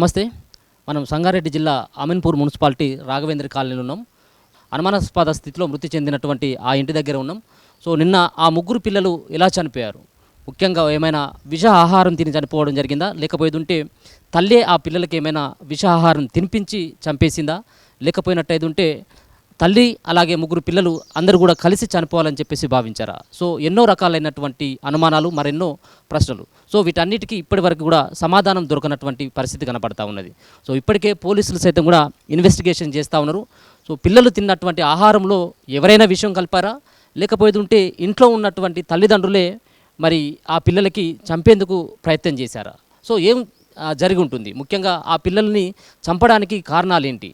నమస్తే. మనం సంగారెడ్డి జిల్లా అమీన్పూర్ మున్సిపాలిటీ రాఘవేంద్ర కాలనీలో ఉన్నాం. అనుమానాస్పద స్థితిలో మృతి చెందినటువంటి ఆ ఇంటి దగ్గర ఉన్నాం. సో నిన్న ఆ ముగ్గురు పిల్లలు ఎలా చనిపోయారు, ముఖ్యంగా ఏమైనా విష ఆహారం తిని చనిపోవడం జరిగిందా, లేకపోతే తల్లే ఆ పిల్లలకి ఏమైనా విష ఆహారం తినిపించి చంపేసిందా, లేకపోయినట్టయితే తల్లి అలాగే ముగ్గురు పిల్లలు అందరూ కూడా కలిసి చనిపోవాలని చెప్పేసి భావించారా? సో ఎన్నో రకాలైనటువంటి అనుమానాలు, మరెన్నో ప్రశ్నలు. సో వీటన్నిటికీ ఇప్పటి వరకు కూడా సమాధానం దొరకనటువంటి పరిస్థితి కనపడతా ఉన్నది. సో ఇప్పటికే పోలీసులు సైతం కూడా ఇన్వెస్టిగేషన్ చేస్తూ ఉన్నారు. సో పిల్లలు తిన్నటువంటి ఆహారంలో ఎవరైనా విషయం కలిపారా, లేకపోతే ఇంట్లో ఉన్నటువంటి తల్లిదండ్రులే మరి ఆ పిల్లలకి చంపేందుకు ప్రయత్నం చేశారా? సో ఏం జరిగి ఉంటుంది, ముఖ్యంగా ఆ పిల్లల్ని చంపడానికి కారణాలేంటి?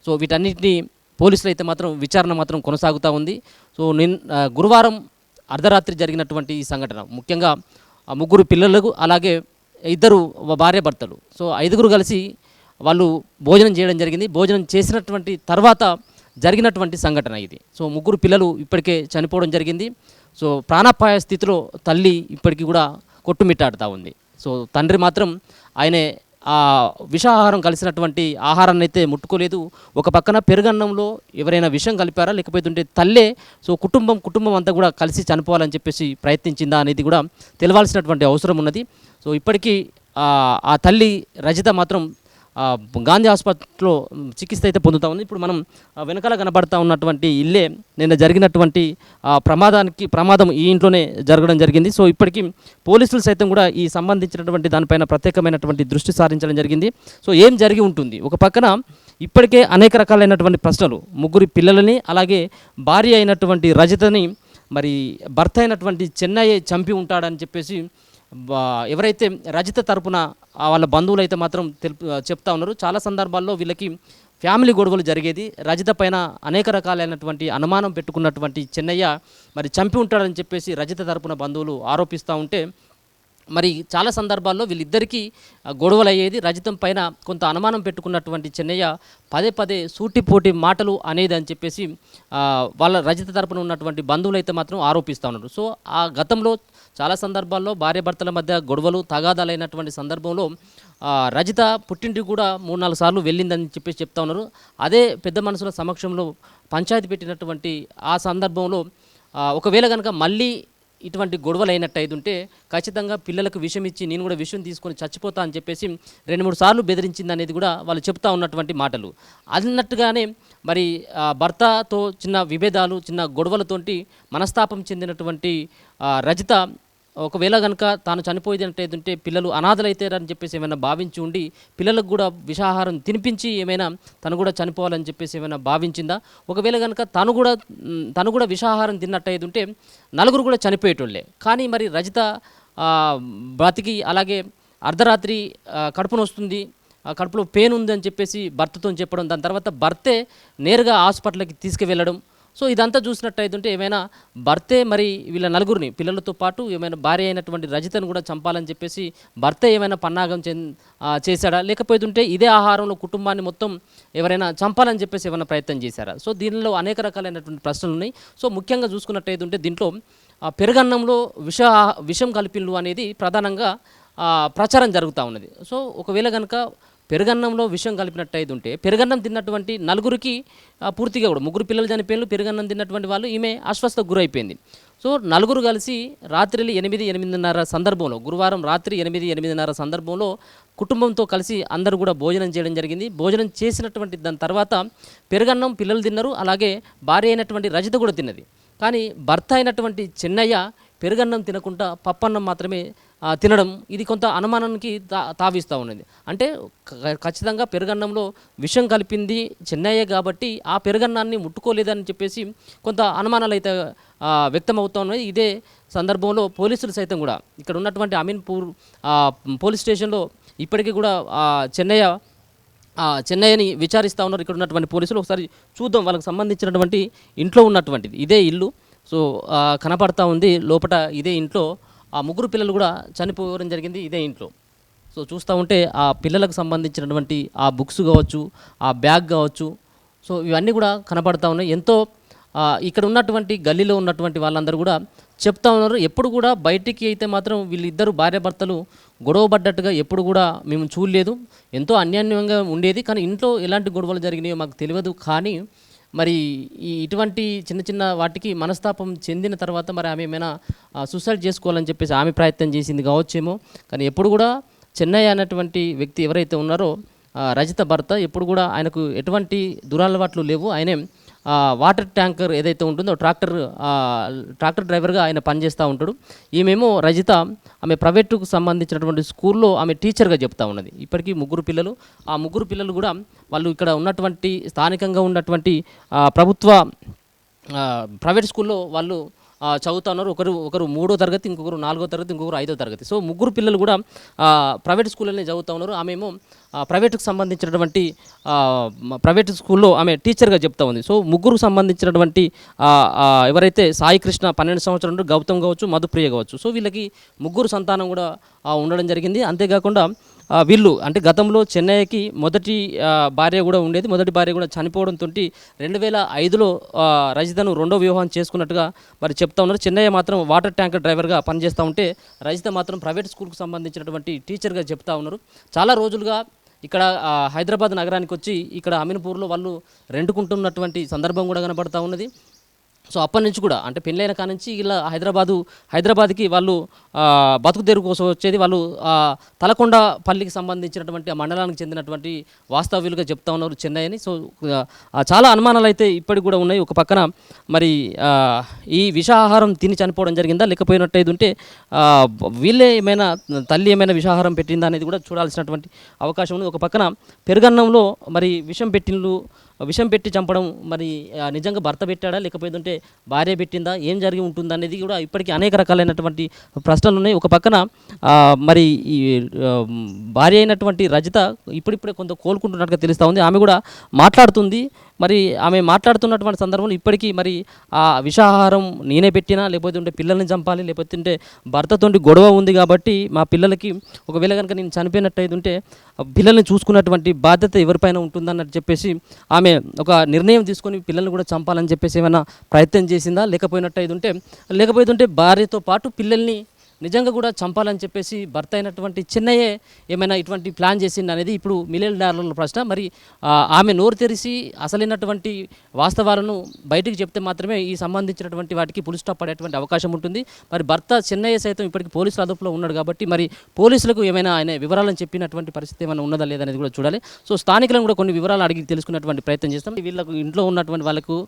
సో వీటన్నిటిని పోలీసులు అయితే మాత్రం విచారణ మాత్రం కొనసాగుతూ ఉంది. సో గురువారం అర్ధరాత్రి జరిగినటువంటి ఈ సంఘటన, ముఖ్యంగా ముగ్గురు పిల్లలకు అలాగే ఇద్దరు భార్యాభర్తలు, సో ఐదుగురు కలిసి వాళ్ళు భోజనం చేయడం జరిగింది. భోజనం చేసినటువంటి తర్వాత జరిగినటువంటి సంఘటన ఇది. సో ముగ్గురు పిల్లలు ఇప్పటికే చనిపోవడం జరిగింది. సో ప్రాణాపాయ స్థితిలో తల్లి ఇప్పటికీ కూడా కొట్టుమిట్టాడుతూ ఉంది. సో తండ్రి మాత్రం ఆయనే ఆ విషాహారం కలిసినటువంటి ఆహారాన్ని అయితే ముట్టుకోలేదు. ఒక పక్కన పెరుగన్నంలో ఎవరైనా విషం కలిపారా, లేకపోతే తల్లే సో కుటుంబం అంతా కూడా కలిసి చనిపోవాలని చెప్పేసి ప్రయత్నించిందా అనేది కూడా తెలవాల్సినటువంటి అవసరం ఉన్నది. సో ఇప్పటికీ ఆ తల్లి రజిత మాత్రం గాంధీ హాస్పిటల్లో చికిత్స అయితే పొందుతూ ఉంది. ఇప్పుడు మనం వెనకాల కనబడతా ఉన్నటువంటి ఇల్లే నిన్న జరిగినటువంటి ప్రమాదం ఈ ఇంట్లోనే జరగడం జరిగింది. సో ఇప్పటికీ పోలీసులు సైతం కూడా ఈ సంబంధించినటువంటి దానిపైన ప్రత్యేకమైనటువంటి దృష్టి సారించడం జరిగింది. సో ఏం జరిగి ఉంటుంది, ఒక పక్కన ఇప్పటికే అనేక రకాలైనటువంటి ప్రశ్నలు, ముగ్గురి పిల్లలని అలాగే భార్య అయినటువంటి రజితని మరి భర్త అయినటువంటి చెన్నయ్య చంపి ఉంటాడని చెప్పేసి ఎవరైతే రజిత తరపున వాళ్ళ బంధువులు అయితే మాత్రం చెప్తా ఉన్నారు. చాలా సందర్భాల్లో వీళ్ళకి ఫ్యామిలీ గొడవలు జరిగేది. రజిత పైన అనేక రకాలైనటువంటి అనుమానం పెట్టుకున్నటువంటి చెన్నయ్య మరి చంపి ఉంటాడని చెప్పేసి రజిత తరపున బంధువులు ఆరోపిస్తూ ఉంటే మరి చాలా సందర్భాల్లో వీళ్ళిద్దరికీ గొడవలు అయ్యేది. రజితం పైన కొంత అనుమానం పెట్టుకున్నటువంటి చెన్నయ్య పదే సూటిపోటి మాటలు అనేది అని చెప్పేసి వాళ్ళ రజిత తరపున ఉన్నటువంటి బంధువులు అయితే మాత్రం ఆరోపిస్తూ ఉన్నారు. సో ఆ గతంలో చాలా సందర్భాల్లో భార్యాభర్తల మధ్య గొడవలు తగాదాలైనటువంటి సందర్భంలో రజిత పుట్టింటికి కూడా 3-4 సార్లు వెళ్ళిందని చెప్పేసి చెప్తా ఉన్నారు. అదే పెద్ద మనుషుల సమక్షంలో పంచాయతీ పెట్టినటువంటి ఆ సందర్భంలో ఒకవేళ కనుక మళ్ళీ ఇటువంటి గొడవలు అయినట్టయితుంటే ఖచ్చితంగా పిల్లలకు విషం ఇచ్చి నేను కూడా విషం తీసుకొని చచ్చిపోతా అని చెప్పేసి 2-3 సార్లు బెదిరించింది అనేది కూడా వాళ్ళు చెప్తా ఉన్నటువంటి మాటలు. అన్నట్టుగానే మరి భర్తతో చిన్న విభేదాలు, చిన్న గొడవలతోటి మనస్తాపం చెందినటువంటి రజిత ఒకవేళ కనుక తాను చనిపోయేదంటే పిల్లలు అనాథలైతారని చెప్పేసి ఏమైనా భావించి ఉండి పిల్లలకు కూడా విషాహారం తినిపించి ఏమైనా తను కూడా చనిపోవాలని చెప్పేసి ఏమైనా భావించిందా? ఒకవేళ కనుక తను కూడా విషాహారం తిన్నట్టయితుంటే నలుగురు కూడా చనిపోయేటోళ్ళే. కానీ మరి రజిత బ్రతికి అలాగే అర్ధరాత్రి కడుపును వస్తుంది, కడుపులో పెయిన్ ఉంది అని చెప్పేసి భర్తతో చెప్పడం, దాని తర్వాత భర్తే నేరుగా హాస్పిటల్కి తీసుకువెళ్ళడం. సో ఇదంతా చూసినట్టయితుంటే ఏమైనా భర్తే మరి వీళ్ళ నలుగురిని పిల్లలతో పాటు ఏమైనా భార్య అయినటువంటి రజితను కూడా చంపాలని చెప్పేసి భర్త ఏమైనా పన్నాగం చేశాడా, లేకపోతే ఇదే ఆహారంలో కుటుంబాన్ని మొత్తం ఎవరైనా చంపాలని చెప్పేసి ఏమైనా ప్రయత్నం చేశారా? సో దీనిలో అనేక రకాలైనటువంటి ప్రశ్నలు ఉన్నాయి. సో ముఖ్యంగా చూసుకున్నట్టయితుంటే దీంట్లో పెరుగన్నంలో విషం కలిపిళ్ళు అనేది ప్రధానంగా ప్రచారం జరుగుతూ ఉన్నది. సో ఒకవేళ కనుక పెరుగన్నంలో విషం కలిపినట్టయితుంటే పెరుగన్నం తిన్నటువంటి నలుగురికి పూర్తిగా కూడా ముగ్గురు పిల్లలు చనిపోయిన పెరుగన్నం తిన్నటువంటి వాళ్ళు ఈమె అస్వస్థకు గురైపోయింది. సో నలుగురు కలిసి రాత్రి 8-8:30 సందర్భంలో, గురువారం రాత్రి 8-8:30 సందర్భంలో కుటుంబంతో కలిసి అందరూ కూడా భోజనం చేయడం జరిగింది. భోజనం చేసినటువంటి దాని తర్వాత పెరుగన్నం పిల్లలు తిన్నారు, అలాగే భార్య అయినటువంటి రజిత కూడా తిన్నది. కానీ భర్త అయినటువంటి చెన్నయ్య పెరుగన్నం తినకుండా పప్పన్నం మాత్రమే తినడం, ఇది కొంత అనుమానానికి తావిస్తూ ఉన్నది. అంటే ఖచ్చితంగా పెరుగన్నంలో విషం కలిపింది చెన్నయ్య కాబట్టి ఆ పెరుగన్నాన్ని ముట్టుకోలేదని చెప్పేసి కొంత అనుమానాలు అయితే వ్యక్తం అవుతూ ఉన్నాయి. ఇదే సందర్భంలో పోలీసులు సైతం కూడా ఇక్కడ ఉన్నటువంటి అమీన్పూర్ పోలీస్ స్టేషన్లో ఇప్పటికీ కూడా చెన్నయ్యని విచారిస్తూ ఉన్నారు ఇక్కడ ఉన్నటువంటి పోలీసులు. ఒకసారి చూద్దాం వాళ్ళకి సంబంధించినటువంటి ఇంట్లో ఉన్నటువంటిది ఇదే ఇల్లు. సో కనపడతా ఉంది లోపల ఇదే ఇంట్లో ఆ ముగ్గురు పిల్లలు కూడా చనిపోవడం జరిగింది ఇదే ఇంట్లో. సో చూస్తూ ఉంటే ఆ పిల్లలకు సంబంధించినటువంటి ఆ బుక్స్ కావచ్చు, ఆ బ్యాగ్ కావచ్చు, సో ఇవన్నీ కూడా కనపడతా ఉన్నాయి. ఎంతో ఇక్కడ ఉన్నటువంటి గల్లీలో ఉన్నటువంటి వాళ్ళందరూ కూడా చెప్తా ఉన్నారు. ఎప్పుడు కూడా బయటికి అయితే మాత్రం వీళ్ళిద్దరు భార్యాభర్తలు గొడవ పడ్డట్టుగా ఎప్పుడు కూడా మేము చూడలేదు. ఎంతో అన్యోన్యంగా ఉండేది, కానీ ఇంట్లో ఎలాంటి గొడవలు జరిగినాయో మాకు తెలియదు. కానీ మరి ఇటువంటి చిన్న చిన్న వాటికి మనస్తాపం చెందిన తర్వాత మరి ఆమె ఏమైనా సూసైడ్ చేసుకోవాలని చెప్పేసి ఆమె ప్రయత్నం చేసింది కావచ్చేమో. కానీ ఎప్పుడు కూడా చెన్నై అనేటువంటి వ్యక్తి ఎవరైతే ఉన్నారో రజిత భర్త ఎప్పుడు కూడా ఆయనకు ఎటువంటి దురలవాట్లు లేవు. ఆయనే వాటర్ ట్యాంకర్ ఏదైతే ఉంటుందో ట్రాక్టర్ డ్రైవర్గా ఆయన పనిచేస్తూ ఉంటాడు. ఈమెమో రజిత ఆమె ప్రైవేటుకు సంబంధించినటువంటి స్కూల్లో ఆమె టీచర్గా చెప్తా ఉన్నది. ఇప్పటికీ ముగ్గురు పిల్లలు. ఆ ముగ్గురు పిల్లలు కూడా వాళ్ళు ఇక్కడ ఉన్నటువంటి స్థానికంగా ఉన్నటువంటి ప్రభుత్వ ప్రైవేట్ స్కూల్లో వాళ్ళు చదువుతా ఉన్నారు. ఒకరు 3వ తరగతి, ఇంకొకరు 4వ తరగతి, ఇంకొకరు 5వ తరగతి. సో ముగ్గురు పిల్లలు కూడా ప్రైవేట్ స్కూల్లోనే చదువుతూ ఉన్నారు. ఆమెమో ప్రైవేటుకు సంబంధించినటువంటి ప్రైవేట్ స్కూల్లో ఆమె టీచర్గా చెప్తా ఉంది. సో ముగ్గురు సంబంధించినటువంటి ఎవరైతే సాయి కృష్ణ 12 సంవత్సరాలు, గౌతమ్ కావచ్చు, మధుప్రియ కావచ్చు. సో వీళ్ళకి ముగ్గురు సంతానం కూడా ఉండడం జరిగింది. అంతేకాకుండా వీళ్ళు అంటే గతంలో చెన్నైకి మొదటి భార్య కూడా ఉండేది. మొదటి భార్య కూడా చనిపోవడంతో 2005లో రజితను 2వ వివాహం చేసుకున్నట్టుగా మరి చెప్తా ఉన్నారు. చెన్నై మాత్రం వాటర్ ట్యాంకర్ డ్రైవర్గా పనిచేస్తూ ఉంటే రజిత మాత్రం ప్రైవేట్ స్కూల్కి సంబంధించినటువంటి టీచర్గా చెప్తా ఉన్నారు. చాలా రోజులుగా ఇక్కడ హైదరాబాద్ నగరానికి వచ్చి ఇక్కడ అమీన్పూర్లో వాళ్ళు రెండుకుంటున్నటువంటి సందర్భం కూడా కనబడతా ఉన్నది. సో అప్పటి నుంచి కూడా అంటే పెళ్ళైన కాడ నుంచి ఇలా హైదరాబాద్కి వాళ్ళు బతుకు తెరువు కోసం వచ్చేది. వాళ్ళు తలకొండపల్లికి సంబంధించినటువంటి ఆ మండలానికి చెందినటువంటి వాస్తవ్యులుగా చెప్తా ఉన్నారు చెన్నై అని. సో చాలా అనుమానాలు అయితే ఇప్పటికి కూడా ఉన్నాయి. ఒక పక్కన మరి ఈ విషాహారం తిని చనిపోవడం జరిగిందా, లేకపోయినట్టయితే ఉంటే వీళ్ళే ఏమైనా తల్లి ఏమైనా విషాహారం పెట్టిందా అనేది కూడా చూడాల్సినటువంటి అవకాశం ఉంది. ఒక పక్కన పెరుగన్నంలో మరి విషం పెట్టి చంపడం మరి నిజంగా భర్త పెట్టాడా, లేకపోతే భార్య పెట్టిందా, ఏం జరిగి ఉంటుందా అనేది కూడా ఇప్పటికీ అనేక రకాలైనటువంటి ప్రశ్నలు ఉన్నాయి. ఒక పక్కన మరి ఈ భార్య అయినటువంటి రజిత ఇప్పుడిప్పుడే కొంత కోలుకుంటున్నట్టుగా తెలుస్తూ ఉంది. ఆమె కూడా మాట్లాడుతుంది. మరి ఆమె మాట్లాడుతున్నటువంటి సందర్భంలో ఇప్పటికీ మరి ఆ విషాహారం నేనే పెట్టినా, లేకపోతే ఉంటే పిల్లల్ని చంపాలి, లేకపోతే ఉంటే భర్తతోటి గొడవ ఉంది కాబట్టి మా పిల్లలకి ఒకవేళ కనుక నేను చనిపోయినట్టయితే ఉంటే పిల్లల్ని చూసుకున్నటువంటి బాధ్యత ఎవరిపైన ఉంటుందన్నట్టు చెప్పేసి ఆమె ఒక నిర్ణయం తీసుకొని పిల్లల్ని కూడా చంపాలని చెప్పేసి ఏమైనా ప్రయత్నం చేసిందా, లేకపోతే ఉంటే భార్యతో పాటు పిల్లల్ని నిజంగా కూడా చంపాలని చెప్పేసి భర్త అయినటువంటి చెన్నయ్యే ఏమైనా ఇటువంటి ప్లాన్ చేసింది అనేది ఇప్పుడు మిలియనర్ల ప్రశ్న. మరి ఆమె నోరు తెరిచి అసలైనటువంటి వాస్తవాలను బయటికి చెప్తే మాత్రమే ఈ సంబంధించినటువంటి వాటికి పులి స్టాప్ పడేటువంటి అవకాశం ఉంటుంది. మరి భర్త చెన్నయ్య సైతం ఇప్పటికి పోలీసుల అదుపులో ఉన్నాడు కాబట్టి మరి పోలీసులకు ఏమైనా ఆయన వివరాలను చెప్పినటువంటి పరిస్థితి ఏమైనా ఉన్నదా లేదనేది కూడా చూడాలి. సో స్థానికులను కూడా కొన్ని వివరాలు అడిగి తెలుసుకున్నటువంటి ప్రయత్నం చేస్తాం. వీళ్ళకు ఇంట్లో ఉన్నటువంటి వాళ్ళకు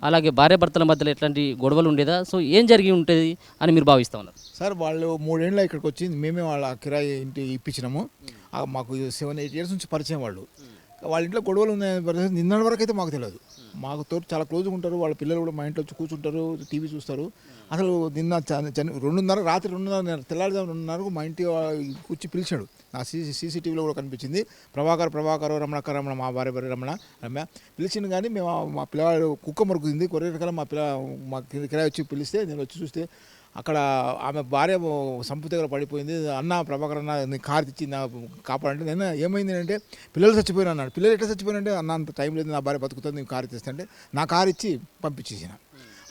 అలాగే భార్యాభర్తల మధ్యలో ఎట్లాంటి గొడవలు ఉండేదా, సో ఏం జరిగి ఉంటుంది అని మీరు భావిస్తూ ఉన్నారు? సార్ వాళ్ళు 3 ఏళ్ళ ఇక్కడికి వచ్చింది, మేమే వాళ్ళ కిరాయి ఇంటి ఇప్పించినాము. మాకు 7-8 ఇయర్స్ నుంచి పరిచయం. వాళ్ళ ఇంట్లో గొడవలు ఉన్నాయని పరిస్థితి నిన్నటి వరకు అయితే మాకు తెలియదు. మాకు తోటి చాలా క్లోజ్గా ఉంటారు. వాళ్ళ పిల్లలు కూడా మా ఇంట్లో వచ్చి కూర్చుంటారు, టీవీ చూస్తారు. అసలు నిన్న 2:30 రాత్రి 2:30 తెల్లారుజాము 2:30కు మా ఇంటి కూర్చి పిలిచాడు. నా సీసీటీవీలో కూడా కనిపించింది. ప్రభాకర్ రమణ మా భార్య రమ్య పిలిచింది. కానీ మేము మా పిల్లవాడు కుక్క మరుగుతుంది కొర్రెకల మా కిరాయి వచ్చి పిలిస్తే నేను వచ్చి చూస్తే అక్కడ ఆమె భార్య సంపు దగ్గర పడిపోయింది. అన్న ప్రభాకర్ అన్న నేను కారు తెచ్చి నా కాపాడంటే నేను ఏమైంది అంటే పిల్లలు చచ్చిపోయినా అన్నాడు. పిల్లలు ఎట్లా చచ్చిపోయినంటే అన్న అంత టైం లేదు, నా భార్య బతుకుతుంది, నేను కారు తెస్తుంటే నా కారు ఇచ్చి పంపించేసిన.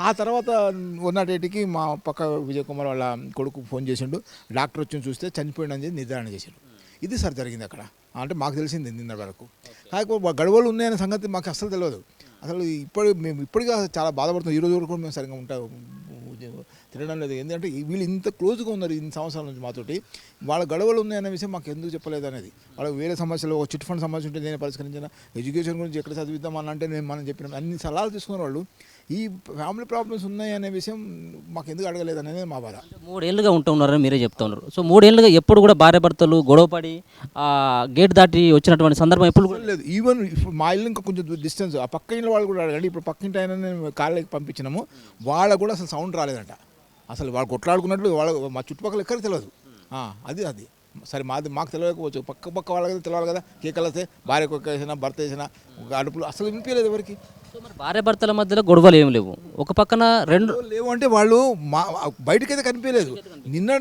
ఆ తర్వాత 108కి మా పక్క విజయ్ కుమార్ వాళ్ళ కొడుకు ఫోన్ చేసిండు. డాక్టర్ వచ్చి చూస్తే చనిపోయిందని చెప్పి నిర్ధారణ చేశాడు. ఇది సార్ జరిగింది అక్కడ. అంటే మాకు తెలిసింది నిన్న వరకు. కాకపోతే గడవలు ఉన్నాయనే సంగతి మాకు అసలు తెలియదు. అసలు మేము ఇప్పటికీ చాలా బాధపడుతున్నాం. ఈరోజు వరకు మేము సరిగ్గా తినడం లేదు. ఎందుకంటే వీళ్ళు ఇంత క్లోజ్గా ఉన్నారు ఇన్ని సంవత్సరాల నుంచి మాతోటి. వాళ్ళ గొడవలు ఉన్నాయనే విషయం మాకు ఎందుకు చెప్పలేదు అనేది. వాళ్ళకి వేరే సమస్యలు, చిట్ ఫండ్ సమస్య ఉంటే నేను పరిష్కరించిన, ఎడ్యుకేషన్ గురించి ఎక్కడ చదివిద్దామని అంటే మనం చెప్పిన అన్ని సలహాలు తీసుకున్న వాళ్ళు ఈ ఫ్యామిలీ ప్రాబ్లమ్స్ ఉన్నాయనే విషయం మాకు ఎందుకు అడగలేదు అనేది మా బాధ. 3 ఏళ్ళుగా ఉంటున్నారని మీరే చెప్తా ఉన్నారు. సో 3 ఏళ్ళుగా ఎప్పుడు కూడా భార్యాభర్తలు గొడవపడి గేట్ దాటి వచ్చినటువంటి సందర్భం ఎప్పుడు కూడా లేదు. ఈవెన్ మా ఇల్లు ఇంకా కొంచెం డిస్టెన్స్, ఆ పక్క ఇంట్లో వాళ్ళు కూడా అడగండి. ఇప్పుడు పక్క ఇంటి ఆయన కాళ్ళకి పంపించినాము, వాళ్ళకు కూడా అసలు సౌండ్ రాలేదంట. అసలు వాళ్ళు కొట్లాడుకున్నట్లు మా చుట్టుపక్కల ఎక్కడ తెలియదు. అది సరే మాకు తెలియకపోవచ్చు, పక్క వాళ్ళకి తెలియాలి కదా. కేకలు వస్తే భార్య వేసినా భర్త వేసినా అడుపులు అసలు వినిపించలేదు ఎవరికి. మరి భార్యాభర్తల మధ్యలో గొడవలు ఏం లేవు, ఒక పక్కన 2 లేవు అంటే వాళ్ళు బయటకైతే కనిపించలేదు.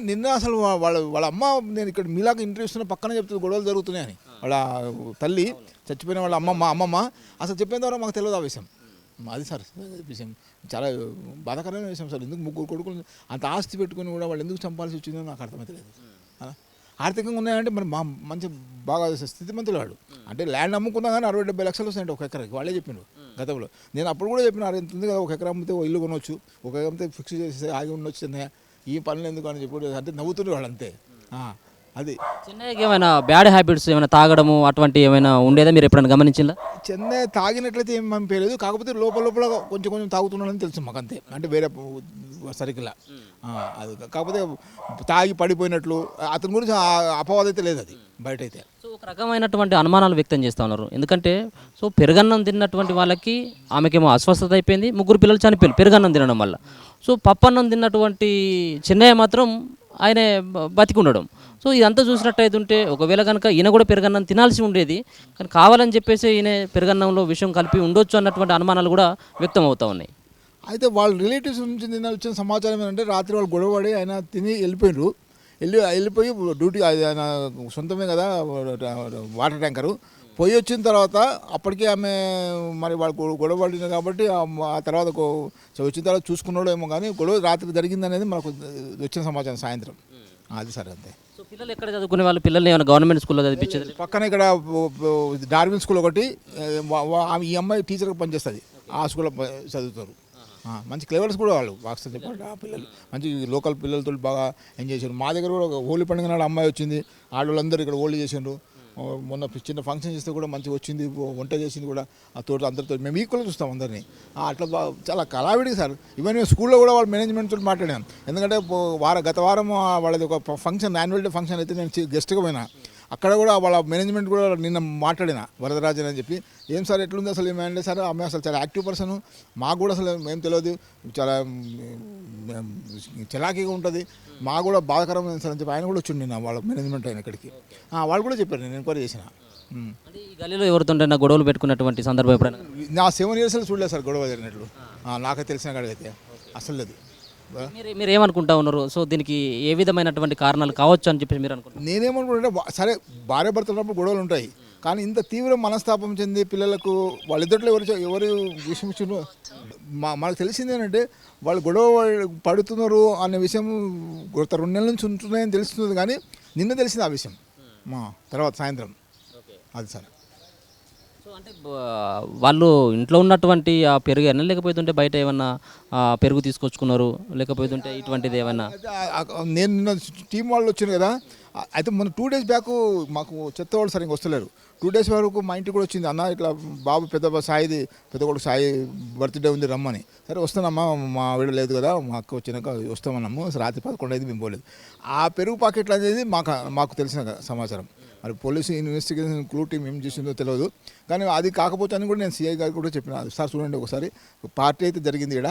నిన్న అసలు వాళ్ళ అమ్మ నేను ఇక్కడ మీలాగా ఇంటర్వ్యూ ఇస్తున్న పక్కన చెప్తుంది గొడవలు జరుగుతున్నాయని. వాళ్ళ తల్లి చచ్చిపోయిన వాళ్ళ అమ్మమ్మ అసలు చెప్పిన ద్వారా మాకు తెలియదు ఆ విషయం. అది సార్ విషయం చాలా బాధాకరమైన విషయం సార్. ఎందుకు ముగ్గురు కొడుకులు అంత ఆస్తి పెట్టుకుని కూడా వాళ్ళు ఎందుకు చంపాల్సి వచ్చిందో నాకు అర్థమవుతలేదు. ఆర్థికంగా ఉన్నాయంటే మరి మా మంచి బాగా స్థితిమంతులు వాడు. అంటే ల్యాండ్ అమ్ముకున్నా కానీ 60-70 లక్షలు వస్తాయంటే ఒక ఎకరాకి. వాళ్ళే చెప్పిండు గతంలో. నేను అప్పుడు కూడా చెప్పిన ఎంత ఉంది కదా, ఒక ఎకరా అమ్మితే ఓ ఇల్లు కొనవచ్చు, ఒక ఎకరా అమ్మితే ఫిక్స్ చేసి ఆగి ఉండొచ్చు అన్నయ్య, ఈ పనులు ఎందుకు అని చెప్పి అంటే నవ్వుతుండే వాళ్ళు అంతే. అది చెన్నైకి ఏమైనా బ్యాడ్ హ్యాబిట్స్ ఏమైనా తాగడము అటువంటి ఏమైనా ఉండేదా మీరు ఎప్పుడైనా గమనించిందా? చెన్నై తాగినట్లయితే ఏం పంపేయలేదు, కాకపోతే లోపల లోపల కొంచెం కొంచెం తాగుతున్నాడని తెలుసు మాకు అంతే. అంటే వేరే సరికిలా అది కాకపోతే తాగి పడిపోయినట్లు అతని గురించి అపవాదం అయితే లేదు అది బయట అయితే. సో ఒక రకమైనటువంటి అనుమానాలు వ్యక్తం చేస్తూ ఉన్నారు. ఎందుకంటే సో పెరుగన్నం తిన్నటువంటి వాళ్ళకి ఆమెకేమో అస్వస్థత అయిపోయింది, ముగ్గురు పిల్లలు చనిపోయారు పెరుగన్నం తినడం వల్ల. సో పప్పన్నం తిన్నటువంటి చెన్నయ్య మాత్రం ఆయనే బతికి ఉండడం. సో ఇదంతా చూసినట్టయితే ఉంటే ఒకవేళ కనుక ఈయన కూడా పెరుగన్నం తినాల్సి ఉండేది, కానీ కావాలని చెప్పేసి ఈయన పెరుగన్నంలో విషయం కలిపి ఉండొచ్చు అన్నటువంటి అనుమానాలు కూడా వ్యక్తం అవుతూ ఉన్నాయి. అయితే వాళ్ళ రిలేటివ్స్ నుంచి నిన్న వచ్చిన సమాచారం ఏంటంటే రాత్రి వాళ్ళు గొడవపడి ఆయన తిని వెళ్ళిపోయి డ్యూటీ ఆయన సొంతమే కదా వాటర్ ట్యాంకరు పోయి వచ్చిన తర్వాత అప్పటికే ఆమె మరి వాళ్ళు గొడవపడింది కాబట్టి ఆ తర్వాత వచ్చిన తర్వాత చూసుకున్నాడో ఏమో, కానీ గొడవ రాత్రి జరిగిందనేది మనకు వచ్చిన సమాచారం సాయంత్రం. అది సరే అంతే. సో పిల్లలు ఎక్కడ చదువుకునే వాళ్ళు? పిల్లల్ని ఏమైనా గవర్నమెంట్ స్కూల్లో చదివించేది? పక్కన ఇక్కడ డార్విన్ స్కూల్ ఒకటి, ఈ అమ్మాయి టీచర్గా పనిచేస్తుంది, ఆ స్కూల్లో చదువుతారు. మంచి క్లెవర్స్ కూడా వాళ్ళు బాక్స్ చెప్పండి. ఆ పిల్లలు మంచి లోకల్ పిల్లలతో బాగా ఎంజాయ్ చేశారు. మా దగ్గర కూడా హోలీ పండుగ నాడు అమ్మాయి వచ్చింది, ఆడవాళ్ళందరూ ఇక్కడ హోలీ చేసిండ్రు. మొన్న చిన్న ఫంక్షన్ చేస్తే కూడా మంచిగా వచ్చింది, వంట చేసింది కూడా ఆ తోట అందరితో. మేము ఈక్వల్గా చూస్తాం అందరినీ. అట్లా చాలా కళావిడి సార్. ఈవెన్ మేము స్కూల్లో కూడా వాళ్ళ మేనేజ్మెంట్ తోటి మాట్లాడాం. ఎందుకంటే గత వారం వాళ్ళది ఒక ఫంక్షన్, యాన్యువల్ డే ఫంక్షన్ అయితే నేను గెస్ట్గా పోయినా. అక్కడ కూడా వాళ్ళ మేనేజ్మెంట్ కూడా నిన్న మాట్లాడిన వరదరాజన్ అని చెప్పి, ఏం సార్ ఎట్లుంది అసలు ఏమంటే సార్ ఆమె అసలు చాలా యాక్టివ్ పర్సన్, మాకు కూడా అసలు ఏం తెలియదు, చాలా చలాకీగా ఉంటుంది, మాకు కూడా బాధాకరమైన సార్ అని చెప్పి ఆయన కూడా వచ్చిండు నిన్న వాళ్ళ మేనేజ్మెంట్ ఆయన ఇక్కడికి. వాళ్ళు కూడా చెప్పారు, నేను ఎంక్వైరీ చేసిన. ఈ గల్లీలో ఎవరితో గొడవలు పెట్టుకున్నటువంటి సందర్భం ఎప్పుడైనా? నా 7 years చూడలేదు సార్ గొడవ జరిగినట్లు. నాకైతే తెలిసిన కాడికైతే అసలు లేదు. మీరు ఏమనుకుంటా ఉన్నారు? సో దీనికి ఏ విధమైనటువంటి కారణాలు కావచ్చు అని చెప్పి మీరు అనుకుంటున్నారు? నేనేమనుకుంటే సరే భార్య భర్తలప్పుడు గొడవలు ఉంటాయి, కానీ ఇంత తీవ్ర మనస్తాపం చెంది పిల్లలకు వాళ్ళిద్దరిలో ఎవరు విషయం మనకు తెలిసింది ఏంటంటే వాళ్ళు గొడవ పడుతున్నారు అనే విషయం గత 2 నెలల నుంచి ఉంటున్నాయని తెలుస్తుంది, కానీ నిన్న తెలిసింది ఆ విషయం మా తర్వాత సాయంత్రం. అది సార్. సో అంటే వాళ్ళు ఇంట్లో ఉన్నటువంటి ఆ పెరుగు ఏమన్నా, లేకపోతుంటే బయట ఏమన్నా పెరుగు తీసుకొచ్చుకున్నారు, లేకపోతుంటే ఇటువంటిది ఏమన్నా? నేను నిన్న టీం వాళ్ళు వచ్చాను కదా, అయితే మొన్న 2 days బ్యాక్ మాకు చెత్త వాళ్ళు సరిగ్గా వస్తలేరు. 2 days వరకు మా ఇంటికి కూడా వచ్చింది, అన్న ఇట్లా బాబు పెద్ద కొడుకు సాయి బర్త్డే ఉంది రమ్మని. సరే వస్తానమ్మా, మా ఆవిడ లేదు కదా, మా అక్క వచ్చినాక వస్తామన్నాము. రాత్రి 11 అయింది, మేము పోలేదు. ఆ పెరుగు పాకెట్లు అనేది మాకు తెలిసిన సమాచారం. మరి పోలీసు ఇన్వెస్టిగేషన్ క్లూ టీం ఏం చేసిందో తెలియదు, కానీ అది కాకపోతే అని కూడా నేను సిఐ గారికి కూడా చెప్పిన, సార్ చూడండి ఒకసారి పార్టీ అయితే జరిగింది ఇక్కడ,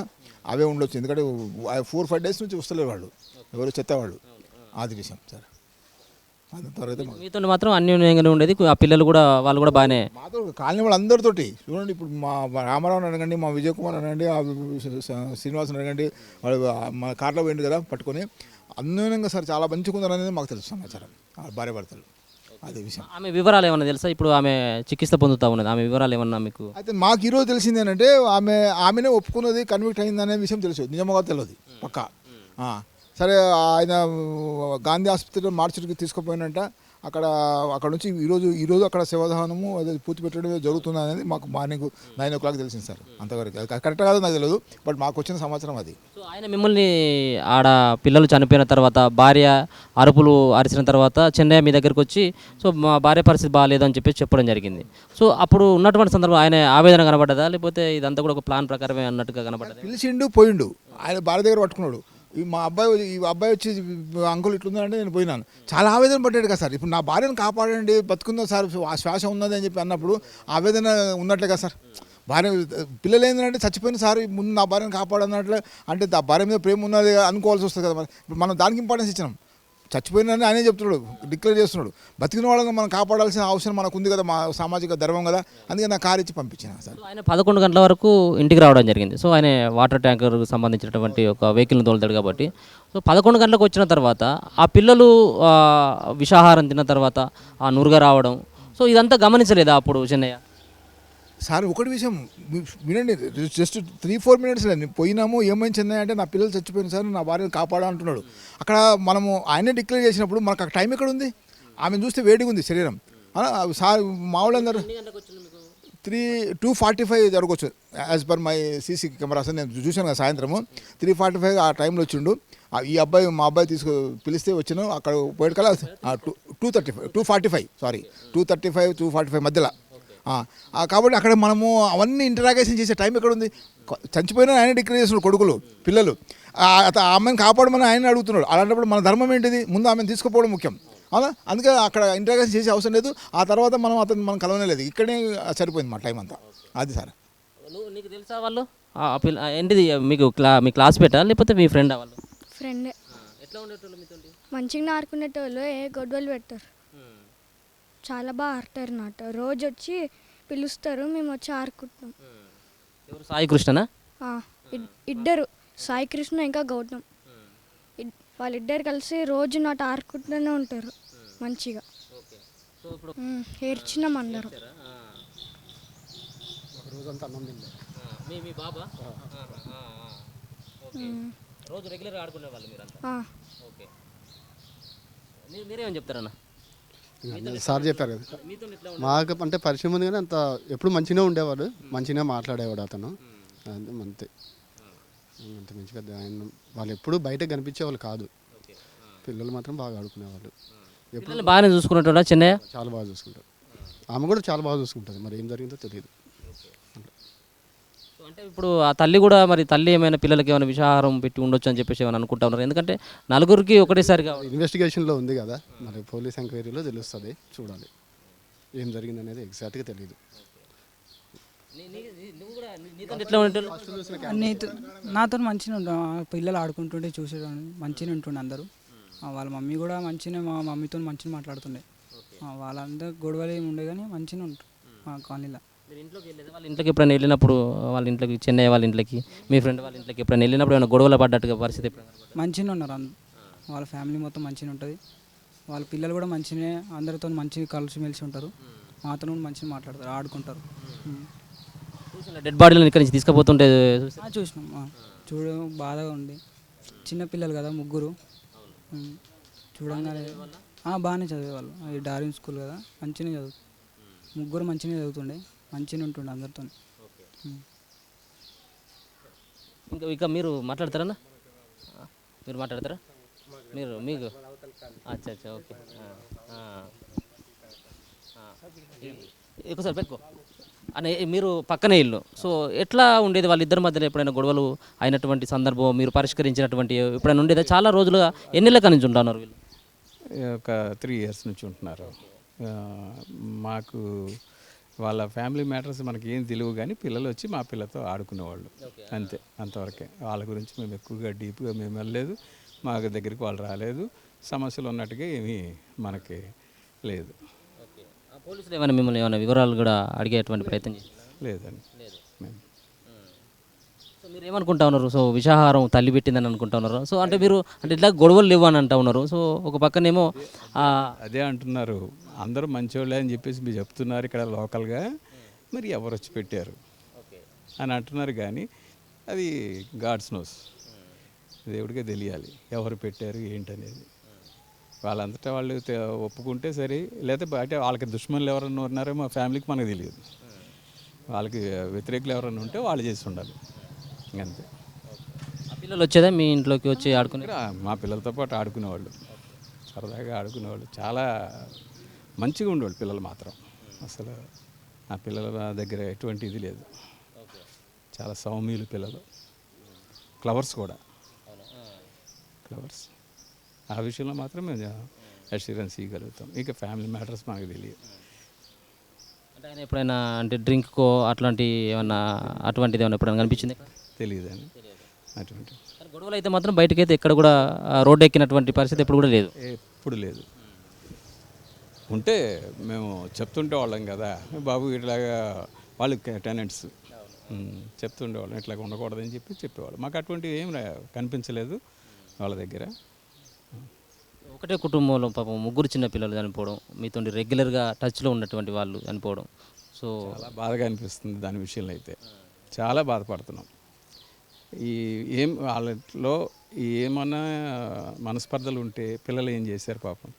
అవే ఉండొచ్చు, ఎందుకంటే 4-5 days నుంచి వస్తలేరు వాళ్ళు, ఎవరు చెత్తవాళ్ళు. అది విషయం సార్. అది తర్వాత మీతో మాత్రం అన్యోన్యంగానే ఉండేది, ఆ పిల్లలు కూడా వాళ్ళు కూడా బాగానే మాతో కాలనీ వాళ్ళు అందరితోటి. చూడండి ఇప్పుడు మా రామారావు అడగండి, మా విజయ్ కుమార్ అడగండి, శ్రీనివాస్ అడగండి, వాళ్ళు మా కార్లో పోయింది కదా పట్టుకొని, అన్యోన్యంగా సార్ చాలా మంచిగా అనేది మాకు తెలుసు సమాచారం. భార్య భర్తలు. అదే విషయం. ఆమె వివరాలు ఏమన్నా తెలుసా? ఇప్పుడు ఆమె చికిత్స పొందుతూ ఉన్నది, ఆమె వివరాలు ఏమన్నా మీకు? అయితే మాకు ఈరోజు తెలిసింది ఏంటంటే ఆమెనే ఒప్పుకున్నది, కన్విక్ట్ అయిందనే విషయం తెలుసు, నిజంగా తెలియదు పక్కా. సరే ఆయన గాంధీ ఆసుపత్రిలో మార్చికి తీసుకుపోయినట్ట, అక్కడ నుంచి ఈరోజు అక్కడ శవదానము అదే పూర్తి పెట్టడం జరుగుతుంది అనేది మాకు మార్నింగ్ 9 o'clock తెలిసింది సార్. అంతవరకు కరెక్ట్ కాదు నాకు తెలియదు, బట్ మాకు వచ్చిన సమాచారం అది. సో ఆయన మిమ్మల్ని ఆడ పిల్లలు చనిపోయిన తర్వాత భార్య అరుపులు అరిచిన తర్వాత చెన్నై మీ దగ్గరికి వచ్చి, సో మా భార్య పరిస్థితి బాగాలేదని చెప్పి చెప్పడం జరిగింది. సో అప్పుడు ఉన్నటువంటి సందర్భం ఆయన ఆవేదన కనబడ్డదా, లేకపోతే ఇదంతా కూడా ఒక ప్లాన్ ప్రకారమే అన్నట్టుగా కనబడ్డదా? పిలిచిండు పోయిండు, ఆయన భార్య దగ్గర పట్టుకున్నాడు. ఈ అబ్బాయి వచ్చి అంకుల్ ఇట్లుందంటే నేను పోయినాను, చాలా ఆవేదన పడ్డాడు కదా సార్. ఇప్పుడు నా భార్యను కాపాడండి, బతుకుందా సార్, శ్వాస ఉన్నది అని చెప్పి అన్నప్పుడు ఆవేదన ఉన్నట్లే కదా సార్. పిల్లలు ఏంటంటే చచ్చిపోయిన సార్ ముందు నా భార్యను కాపాడన్నట్లే, అంటే ఆ భార్య మీద ప్రేమ ఉన్నది అనుకోవాల్సి వస్తుంది కదా. మరి ఇప్పుడు మనం దానికి ఇంపార్టెన్స్ ఇచ్చినాం, చచ్చిపోయినని ఆయనే చెప్తున్నాడు, డిక్లేర్ చేస్తున్నాడు. బతికిన వాళ్ళని మనం కాపాడాల్సిన అవసరం మనకు ఉంది కదా, మా సామాజిక ధర్మం కదా, అందుకే నా కారు ఇచ్చి పంపించిన సార్. ఆయన 11 గంటల వరకు ఇంటికి రావడం జరిగింది. సో ఆయన వాటర్ ట్యాంకర్కి సంబంధించినటువంటి ఒక వెహికల్ని తోలుతాడు కాబట్టి, సో 11 గంటలకు వచ్చిన తర్వాత ఆ పిల్లలు విషాహారం తిన్న తర్వాత ఆ నురుగ రావడం, సో ఇదంతా గమనించలేదా అప్పుడు చెన్నయ్య? సార్ ఒకటి విషయం వినండి, జస్ట్ 3-4 మినిట్స్ లేదు పోయినాము ఏమైంది చెన్నై అంటే నా పిల్లలు చచ్చిపోయిన సార్ నా భార్యను కాపాడా అంటున్నాడు. అక్కడ మనము ఆయనే డిక్లేర్ చేసినప్పుడు మనకు ఆ టైం ఎక్కడ ఉంది? ఆమెను చూస్తే వేడిగా ఉంది శరీరం. సార్ మా వాళ్ళందరూ 2:45 జరగవచ్చు as per my CC cameras నేను చూశాను కదా సాయంత్రము 3:45 ఆ టైంలో వచ్చిండు. ఈ అబ్బాయి మా అబ్బాయి పిలిస్తే వచ్చిన అక్కడ పోయేకల్లా 2:45 మధ్యలో. కాబట్టి అక్కడ మనము అవన్నీ ఇంటరాగేషన్ చేసే టైం ఎక్కడ ఉంది? చచ్చిపోయినా ఆయన డిక్లేర్ చేస్తున్నాడు కొడుకులు పిల్లలు, ఆమెను కాపాడమని ఆయన అడుగుతున్నాడు. అలాంటప్పుడు మన ధర్మం ఏంటిది? ముందు ఆమెను తీసుకుపోవడం ముఖ్యం. అవునా? అందుకే అక్కడ ఇంటరాగేషన్ చేసే అవసరం లేదు. ఆ తర్వాత మనం కలవనే లేదు. ఇక్కడే సరిపోయింది మా టైం అంతా. అది సార్. నీకు తెలుసా వాళ్ళు ఏంటిది? మీ క్లాస్ పెట్టా లేకపోతే మీ ఫ్రెండ్ వాళ్ళు? ఫ్రెండే. ఎట్లా ఉండేటోళ్ళు మీతో? మంచిగా ఆడుకునేటోళ్ళు, ఏ గొడవలు పెట్టారు, చాలా బాగా ఆడతారు నాట. రోజు వచ్చి పిలుస్తారు, మేము వచ్చి ఆడుకుంటాం. ఎవరు? సాయి కృష్ణనా? ఇద్దరు, సాయి కృష్ణ ఇంకా గౌతమ్, వాళ్ళిద్దరు కలిసి రోజు నాట ఆడుకుంటూనే ఉంటారు మంచిగా. ఏడ్చినాం అందరం. రోజు రెగ్యులర్గా ఆడుకునే వాళ్ళు మీరంతా? ఓకే. మీరేమని చెప్తారన్న? సార్ చెప్పారు కదా, మాకు అంటే పరిచయం ఉంది కానీ అంత ఎప్పుడు మంచిగా ఉండేవాడు, మంచిగా మాట్లాడేవాడు అతను. అంతే అంత మంచి పెద్ద ఆయన వాళ్ళు ఎప్పుడు బయట కనిపించేవాళ్ళు కాదు. పిల్లలు మాత్రం బాగా ఆడుకునేవాళ్ళు. ఎప్పుడు బాగానే చూసుకున్నట్టు చెన్నయ్య చాలా బాగా చూసుకుంటారు. ఆమె కూడా చాలా బాగా చూసుకుంటుంది. మరి ఏం జరిగిందో తెలియదు. అంటే ఇప్పుడు ఆ తల్లి కూడా, మరి తల్లి ఏమైనా పిల్లలకి ఏమైనా విషాహారం పెట్టి ఉండొచ్చు అని చెప్పేసి ఏమైనా అనుకుంటా ఉన్నారు? ఎందుకంటే నలుగురికి ఒకటేసారిగా ఇన్వెస్టిగేషన్లో ఉంది కదా, మరి పోలీస్ ఎంక్వైరీలో తెలుస్తుంది. చూడాలి ఏం జరిగింది అనేది ఎగ్జాక్ట్గా తెలియదు. నాతో మంచిగా ఉంటాం. పిల్లలు ఆడుకుంటుంటే చూసేవాడిని, మంచిగా ఉంటుండే అందరూ. వాళ్ళ మమ్మీ కూడా మంచిగా, మా మమ్మీతో మంచిగా మాట్లాడుతుండే. వాళ్ళందరూ గొడవలు ఏమి ఉండే కానీ మంచిగా ఉంటారు మా కాలనీలో. వాళ్ళ ఇంట్లోకి ఎప్పుడైనా వెళ్ళినప్పుడు, వాళ్ళ ఇంట్లోకి, చెన్నయ్య వాళ్ళ ఇంట్లోకి, మీ ఫ్రెండ్ వాళ్ళ ఇంట్లోకి ఎప్పుడైనా వెళ్ళినప్పుడు ఏమైనా గొడవలు పడ్డట్టుగా పరిస్థితి? మంచిగా ఉన్నారు వాళ్ళ ఫ్యామిలీ మొత్తం మంచిగా ఉంటుంది. వాళ్ళ పిల్లలు కూడా మంచిగా అందరితో మంచిగా కలిసిమెలిసి ఉంటారు. మాతో కూడా మంచిగా మాట్లాడతారు, ఆడుకుంటారు. డెడ్ బాడీలను ఇక్కడి నుంచి తీసుకుపోతుంటే చూసినాం. బాధగా ఉండి, చిన్న పిల్లలు కదా ముగ్గురు, చూడంగానే బాగానే చదివేవాళ్ళు. అది డార్విన్ స్కూల్ కదా, మంచిగా చదువు, ముగ్గురు మంచిగా చదువుతుండే, మంచిగా ఉంటుండే అందరితో. ఇంకా మీరు మాట్లాడతారన్నా? మీరు మాట్లాడతారా? మీకు అచ్చా ఓకే. ఒకసారి పెట్టుకో అని మీరు పక్కనే ఇల్లు. సో ఎట్లా ఉండేది వాళ్ళిద్దరి మధ్యలో? ఎప్పుడైనా గొడవలు అయినటువంటి సందర్భం మీరు పరిష్కరించినటువంటి ఎప్పుడైనా ఉండేదా? చాలా రోజులుగా ఎన్ని నెలల నుంచి ఉంటున్నారు వీళ్ళు? ఒక 3 years నుంచి ఉంటున్నారు. మాకు వాళ్ళ ఫ్యామిలీ మ్యాటర్స్ మనకి ఏం తెలియవు కానీ పిల్లలు వచ్చి మా పిల్లతో ఆడుకునేవాళ్ళు, అంతే, అంతవరకే. వాళ్ళ గురించి మేము ఎక్కువగా డీప్గా మేము వెళ్ళలేదు, మా దగ్గరికి వాళ్ళు రాలేదు. సమస్యలు ఉన్నట్టుగా ఏమీ మనకి లేదు. పోలీసులు ఏమైనా మిమ్మల్ని ఏమైనా వివరాలు కూడా అడిగేటువంటి ప్రయత్నం లేదండి. సో మీరు ఏమనుకుంటా ఉన్నారు? సో విషాహారం తల్లి పెట్టిందని అనుకుంటా ఉన్నారు. సో అంటే మీరు అంటే ఇట్లా గొడవలు లేవు అని అంటా ఉన్నారు. సో ఒక పక్కనేమో అదే అంటున్నారు, అందరూ మంచివాళ్ళే అని చెప్పేసి మీరు చెప్తున్నారు ఇక్కడ లోకల్గా, మరి ఎవరు వచ్చి పెట్టారు అని అంటున్నారు. కానీ అది గాడ్స్ నోస్, దేవుడికే తెలియాలి ఎవరు పెట్టారు ఏంటనేది. వాళ్ళంతటా వాళ్ళు ఒప్పుకుంటే సరే, లేకపోతే అంటే వాళ్ళకి దుష్మనులు ఎవరన్నా ఉన్నారో మా ఫ్యామిలీకి మనకు తెలియదు. వాళ్ళకి వ్యతిరేకులు ఎవరన్నా ఉంటే వాళ్ళు చేసి ఉండాలి, అంతే. పిల్లలు వచ్చేదా మీ ఇంట్లోకి వచ్చి ఆడుకునే? మా పిల్లలతో పాటు ఆడుకునేవాళ్ళు, సరదాగా ఆడుకునేవాళ్ళు, చాలా మంచిగా ఉండేవాళ్ళు పిల్లలు మాత్రం. అసలు ఆ పిల్లల దగ్గర ఎటువంటి ఇది లేదు, చాలా సౌమ్యులు పిల్లలు. క్లవర్స్ కూడా, క్లవర్స్. ఆ విషయంలో మాత్రం మేము అష్యూరెన్స్ ఇవ్వగలుగుతాం. ఇక ఫ్యామిలీ మ్యాటర్స్ మాకు తెలియదు. అంటే ఆయన ఎప్పుడైనా అంటే డ్రింక్కో అట్లాంటి ఏమన్నా అటువంటిది ఏమైనా ఎప్పుడైనా కనిపించింది? తెలియదండి అటువంటి గొడవలు అయితే మాత్రం బయటకైతే ఎక్కడ కూడా రోడ్డు ఎక్కినటువంటి పరిస్థితి ఎప్పుడు కూడా లేదు? ఎప్పుడు లేదు. ఉంటే మేము చెప్తుంటే వాళ్ళం కదా, బాబు ఇట్లాగా వాళ్ళు టెనెంట్స్ చెప్తుండేవాళ్ళం, ఇట్లాగ ఉండకూడదని చెప్పేవాళ్ళు. మాకు అటువంటివి ఏం కనిపించలేదు వాళ్ళ దగ్గర. ఒకటే కుటుంబంలో పాపం ముగ్గురు చిన్న పిల్లలు చనిపోవడం, మీతో రెగ్యులర్గా టచ్లో ఉన్నటువంటి వాళ్ళు చనిపోవడం, సో చాలా బాధగా అనిపిస్తుంది దాని విషయంలో అయితే చాలా బాధపడుతున్నాం. ఈ ఏం వాళ్ళలో ఏమన్నా మనస్పర్ధలు ఉంటే పిల్లలు ఏం చేశారు పాపం,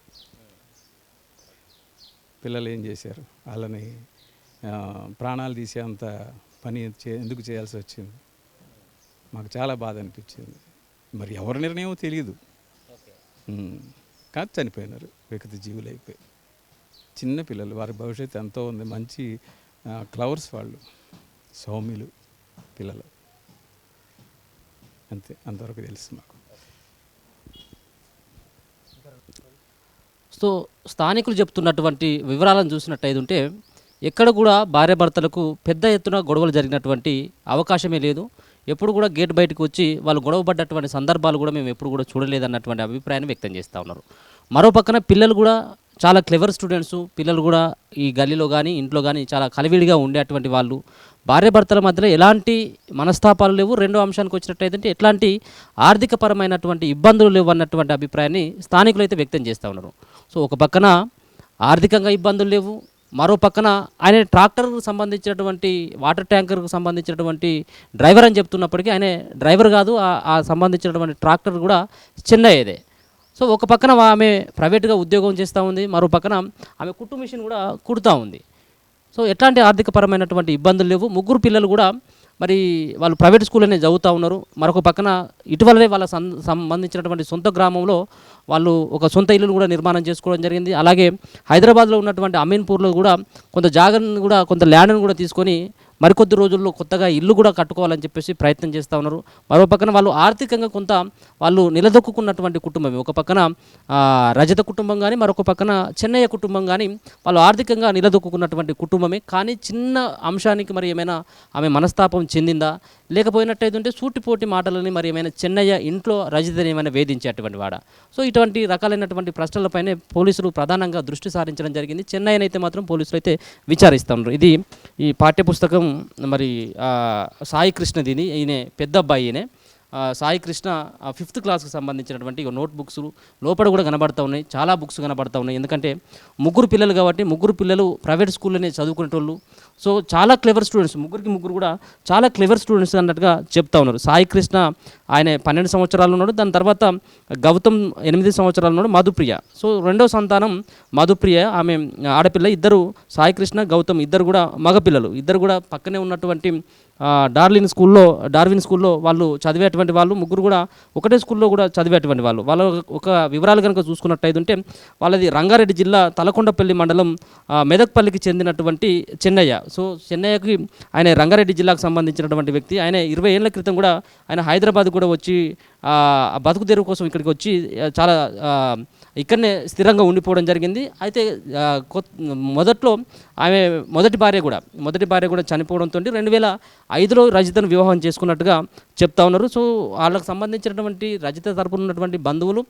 పిల్లలు ఏం చేశారు, వాళ్ళని ప్రాణాలు తీసేంత పని ఎందుకు చేయాల్సి వచ్చింది, మాకు చాలా బాధ అనిపించింది. మరి ఎవరి నిర్ణయం తెలియదు, కాదు చనిపోయినారు, వికృతి జీవులు అయిపోయి. చిన్న పిల్లలు, వారి భవిష్యత్తు ఎంతో ఉంది, మంచి క్లవర్స్ వాళ్ళు, సౌమ్యులు పిల్లలు, అంతే, అంతవరకు తెలుసు మాకు. సో స్థానికులు చెప్తున్నటువంటి వివరాలను చూసినట్టయితే ఎక్కడ కూడా భార్యాభర్తలకు పెద్ద ఎత్తున గొడవలు జరిగినటువంటి అవకాశమే లేదు. ఎప్పుడు కూడా గేట్ బయటకు వచ్చి వాళ్ళు గొడవ పడ్డటువంటి సందర్భాలు కూడా మేము ఎప్పుడు కూడా చూడలేదన్నటువంటి అభిప్రాయాన్ని వ్యక్తం చేస్తూ ఉన్నారు. మరో పక్కన పిల్లలు కూడా చాలా క్లెవర్ స్టూడెంట్స్, పిల్లలు కూడా ఈ గల్లీలో కానీ ఇంట్లో కానీ చాలా కలివిడిగా ఉండేటువంటి వాళ్ళు. భార్యాభర్తల మధ్యలో ఎలాంటి మనస్తాపాలు లేవు. రెండో అంశానికి వచ్చినట్టయితే ఎట్లాంటి ఆర్థికపరమైనటువంటి ఇబ్బందులు లేవు అన్నటువంటి అభిప్రాయాన్ని స్థానికులు అయితే వ్యక్తం చేస్తూ ఉన్నారు. సో ఒక పక్కన ఆర్థికంగా ఇబ్బందులు లేవు, మరో పక్కన ఆయన ట్రాక్టర్కు సంబంధించినటువంటి వాటర్ ట్యాంకర్కు సంబంధించినటువంటి డ్రైవర్ అని చెప్తున్నప్పటికీ ఆయన డ్రైవర్ కాదు, ఆ సంబంధించినటువంటి ట్రాక్టర్ కూడా చెన్నైదే. సో ఒక పక్కన ఆమె ప్రైవేట్గా ఉద్యోగం చేస్తూ ఉంది, మరో పక్కన ఆమె కుట్టు మిషన్ కూడా కుడుతూ ఉంది. సో ఎట్లాంటి ఆర్థికపరమైనటువంటి ఇబ్బందులు లేవు. ముగ్గురు పిల్లలు కూడా మరి వాళ్ళు ప్రైవేట్ స్కూల్లోనే చదువుతూ ఉన్నారు. మరొక పక్కన ఇటీవలనే వాళ్ళ సంబంధించినటువంటి సొంత గ్రామంలో వాళ్ళు ఒక సొంత ఇల్లును కూడా నిర్మాణం చేసుకోవడం జరిగింది. అలాగే హైదరాబాద్లో ఉన్నటువంటి అమీన్పూర్లో కూడా కొంత జాగాను కూడా, కొంత ల్యాండ్ను కూడా తీసుకొని మరికొద్ది రోజుల్లో కొత్తగా ఇల్లు కూడా కట్టుకోవాలని చెప్పేసి ప్రయత్నం చేస్తూ ఉన్నారు. మరో పక్కన వాళ్ళు ఆర్థికంగా కొంత వాళ్ళు నిలదొక్కున్నటువంటి కుటుంబమే. ఒక పక్కన రజత కుటుంబం కానీ, మరొక పక్కన చెన్నయ్య కుటుంబం కానీ వాళ్ళు ఆర్థికంగా నిలదొక్కున్నటువంటి కుటుంబమే. కానీ చిన్న అంశానికి మరి ఏమైనా ఆమె మనస్తాపం చెందిందా, లేకపోయినట్టయితే సూటిపోటి మాటలని మరి ఏమైనా చెన్నయ్య ఇంట్లో రజితని ఏమైనా వేధించేటువంటి వాడా? సో ఇటువంటి రకాలైనటువంటి ప్రశ్నలపైనే పోలీసులు ప్రధానంగా దృష్టి సారించడం జరిగింది. చెన్నైనైతే మాత్రం పోలీసులు అయితే విచారిస్తున్నారు. ఇది ఈ పాఠ్యపుస్తకం మరి సాయి కృష్ణదిని, ఈయన పెద్ద అబ్బాయి, ఈయనే సాయి కృష్ణ 5th క్లాస్కి సంబంధించినటువంటి నోట్ బుక్స్ లోపల కూడా కనబడుతూ ఉన్నాయి, చాలా బుక్స్ కనబడుతూ ఉన్నాయి. ఎందుకంటే ముగ్గురు పిల్లలు కాబట్టి ముగ్గురు పిల్లలు ప్రైవేట్ స్కూల్లోనే చదువుకునేటోళ్ళు. సో చాలా క్లెవర్ స్టూడెంట్స్, ముగ్గురు కూడా చాలా క్లెవర్ స్టూడెంట్స్ అన్నట్టుగా చెప్తా ఉన్నారు. సాయి కృష్ణ ఆయన 12 సంవత్సరాలు ఉన్నాడు, దాని తర్వాత గౌతమ్ 8 సంవత్సరాలు ఉన్నాడు, మధుప్రియ. సో రెండో సంతానం మధుప్రియ, ఆమె ఆడపిల్ల. ఇద్దరు సాయి కృష్ణ, గౌతమ్ ఇద్దరు కూడా మగపిల్లలు. ఇద్దరు కూడా పక్కనే ఉన్నటువంటి డార్విన్ స్కూల్లో వాళ్ళు చదివేటువంటి వాళ్ళు, ముగ్గురు కూడా ఒకటే స్కూల్లో కూడా చదివేటువంటి వాళ్ళు. వాళ్ళ ఒక వివరాలు కనుక చూసుకున్నట్టయితే వాళ్ళది రంగారెడ్డి జిల్లా తలకొండపల్లి మండలం మెదక్పల్లికి చెందినటువంటి చెన్నయ్య. సో చెన్నయ్యకి ఆయన రంగారెడ్డి జిల్లాకు సంబంధించినటువంటి వ్యక్తి. ఆయన 20 ఏళ్ల క్రితం కూడా ఆయన హైదరాబాద్ కూడా వచ్చి బతుకు తెరువు కోసం ఇక్కడికి వచ్చి చాలా ఇక్కడనే స్థిరంగా ఉండిపోవడం జరిగింది. అయితే మొదట్లో ఆమె మొదటి భార్య కూడా చనిపోవడంతో 2005లో రజితను వివాహం చేసుకున్నట్టుగా చెప్తా ఉన్నారు. సో వాళ్ళకు సంబంధించినటువంటి రజిత తరపున ఉన్నటువంటి బంధువులు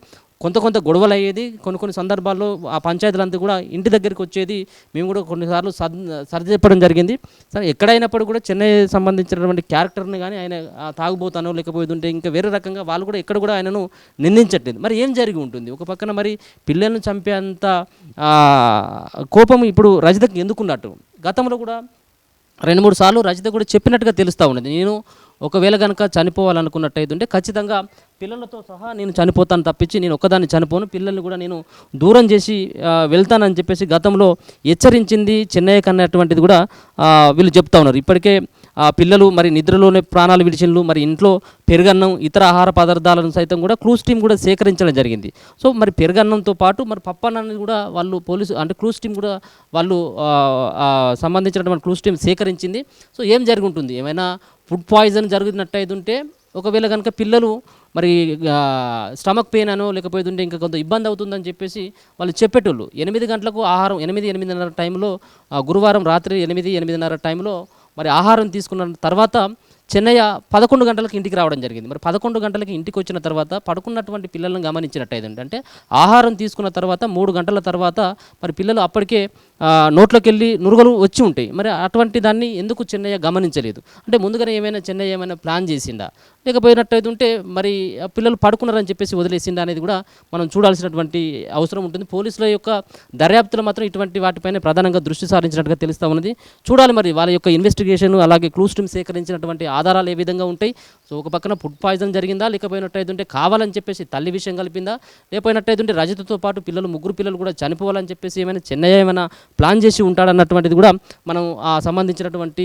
కొంత గొడవలు అయ్యేది. కొన్ని సందర్భాల్లో ఆ పంచాయతీలంతా కూడా ఇంటి దగ్గరికి వచ్చేది. మేము కూడా కొన్నిసార్లు సర్ది చెప్పడం జరిగింది. సరే ఎక్కడైనప్పుడు కూడా చెన్నై సంబంధించినటువంటి క్యారెక్టర్ని కానీ ఆయన తాగుబోతానో లేకపోతుంటే ఇంకా వేరే రకంగా వాళ్ళు కూడా ఎక్కడ కూడా ఆయనను నిందించట్లేదు. మరి ఏం జరిగి ఉంటుంది? ఒక పక్కన మరి పిల్లలను చంపేంత కోపం ఇప్పుడు రజితకు ఎందుకున్నట్టు? గతంలో కూడా 2-3 సార్లు రజిత కూడా చెప్పినట్టుగా తెలుస్తూ ఉన్నది. నేను ఒకవేళ కనుక చనిపోవాలనుకున్నట్టయితే ఖచ్చితంగా పిల్లలతో సహా నేను చనిపోతాను తప్పించి నేను ఒక్కదాన్ని చనిపోను, పిల్లల్ని కూడా నేను దూరం చేసి వెళ్తానని చెప్పేసి గతంలో హెచ్చరించింది చెన్నయ్య కన్నటువంటిది కూడా వీళ్ళు చెప్తా ఉన్నారు. ఇప్పటికే పిల్లలు మరి నిద్రలోనే ప్రాణాలు విడిచిన్లు. మరి ఇంట్లో పెరుగన్నం, ఇతర ఆహార పదార్థాలను సైతం కూడా క్లూస్ టీం కూడా సేకరించడం జరిగింది. సో మరి పెరుగన్నంతో పాటు మరి పప్పన్నాన్ని కూడా వాళ్ళు పోలీసు అంటే క్లూస్ టీం కూడా వాళ్ళు సంబంధించినటువంటి క్లూస్ టీం సేకరించింది. సో ఏం జరిగి ఉంటుంది? ఏమైనా ఫుడ్ పాయిజన్ జరిగినట్టయితే ఒకవేళ కనుక పిల్లలు మరి స్టమక్ పెయిన్ అనో లేకపోతే ఇంకా కొంత ఇబ్బంది అవుతుందని చెప్పేసి వాళ్ళు చెప్పేటోళ్ళు. 8 గంటలకు ఆహారం 8-8:30 టైంలో గురువారం రాత్రి 8-8:30 టైంలో మరి ఆహారం తీసుకున్న తర్వాత చెన్నయ్య 11 గంటలకు ఇంటికి రావడం జరిగింది. మరి 11 గంటలకి ఇంటికి వచ్చిన తర్వాత పడుకున్నటువంటి పిల్లలను గమనించినట్టయితే అంటే ఆహారం తీసుకున్న తర్వాత 3 గంటల తర్వాత మరి పిల్లలు అప్పటికే నోట్లోకి వెళ్ళి నురుగులు వచ్చి ఉంటాయి. మరి అటువంటి దాన్ని ఎందుకు చెన్నయ్య గమనించలేదు? అంటే ముందుగానే చెన్నయ్య ఏమైనా ప్లాన్ చేసిండా, లేకపోయినట్టయితే ఉంటే మరి ఆ పిల్లలు పడుకున్నారని చెప్పేసి వదిలేసిండా అనేది కూడా మనం చూడాల్సినటువంటి అవసరం ఉంటుంది. పోలీసుల యొక్క దర్యాప్తులో మాత్రం ఇటువంటి వాటిపైన ప్రధానంగా దృష్టి సారించినట్టుగా తెలుస్తూ ఉన్నది. చూడాలి మరి వాళ్ళ యొక్క ఇన్వెస్టిగేషన్, అలాగే క్లూస్ టీమ్ సేకరించినటువంటి ఆధారాలు ఏ విధంగా ఉంటాయి. సో ఒక పక్కన ఫుడ్ పాయిజన్ జరిగిందా, లేకపోయినట్టయితే ఉంటే కావాలని చెప్పేసి తల్లి విషయం కలిపిందా, లేకపోయినట్టయితే ఉంటే రజతతో పాటు ముగ్గురు పిల్లలు కూడా చనిపోవాలని చెప్పేసి ఏమైనా చెన్నయ్య ఏమైనా ప్లాన్ చేసి ఉంటాడన్నటువంటిది కూడా మనం సంబంధించినటువంటి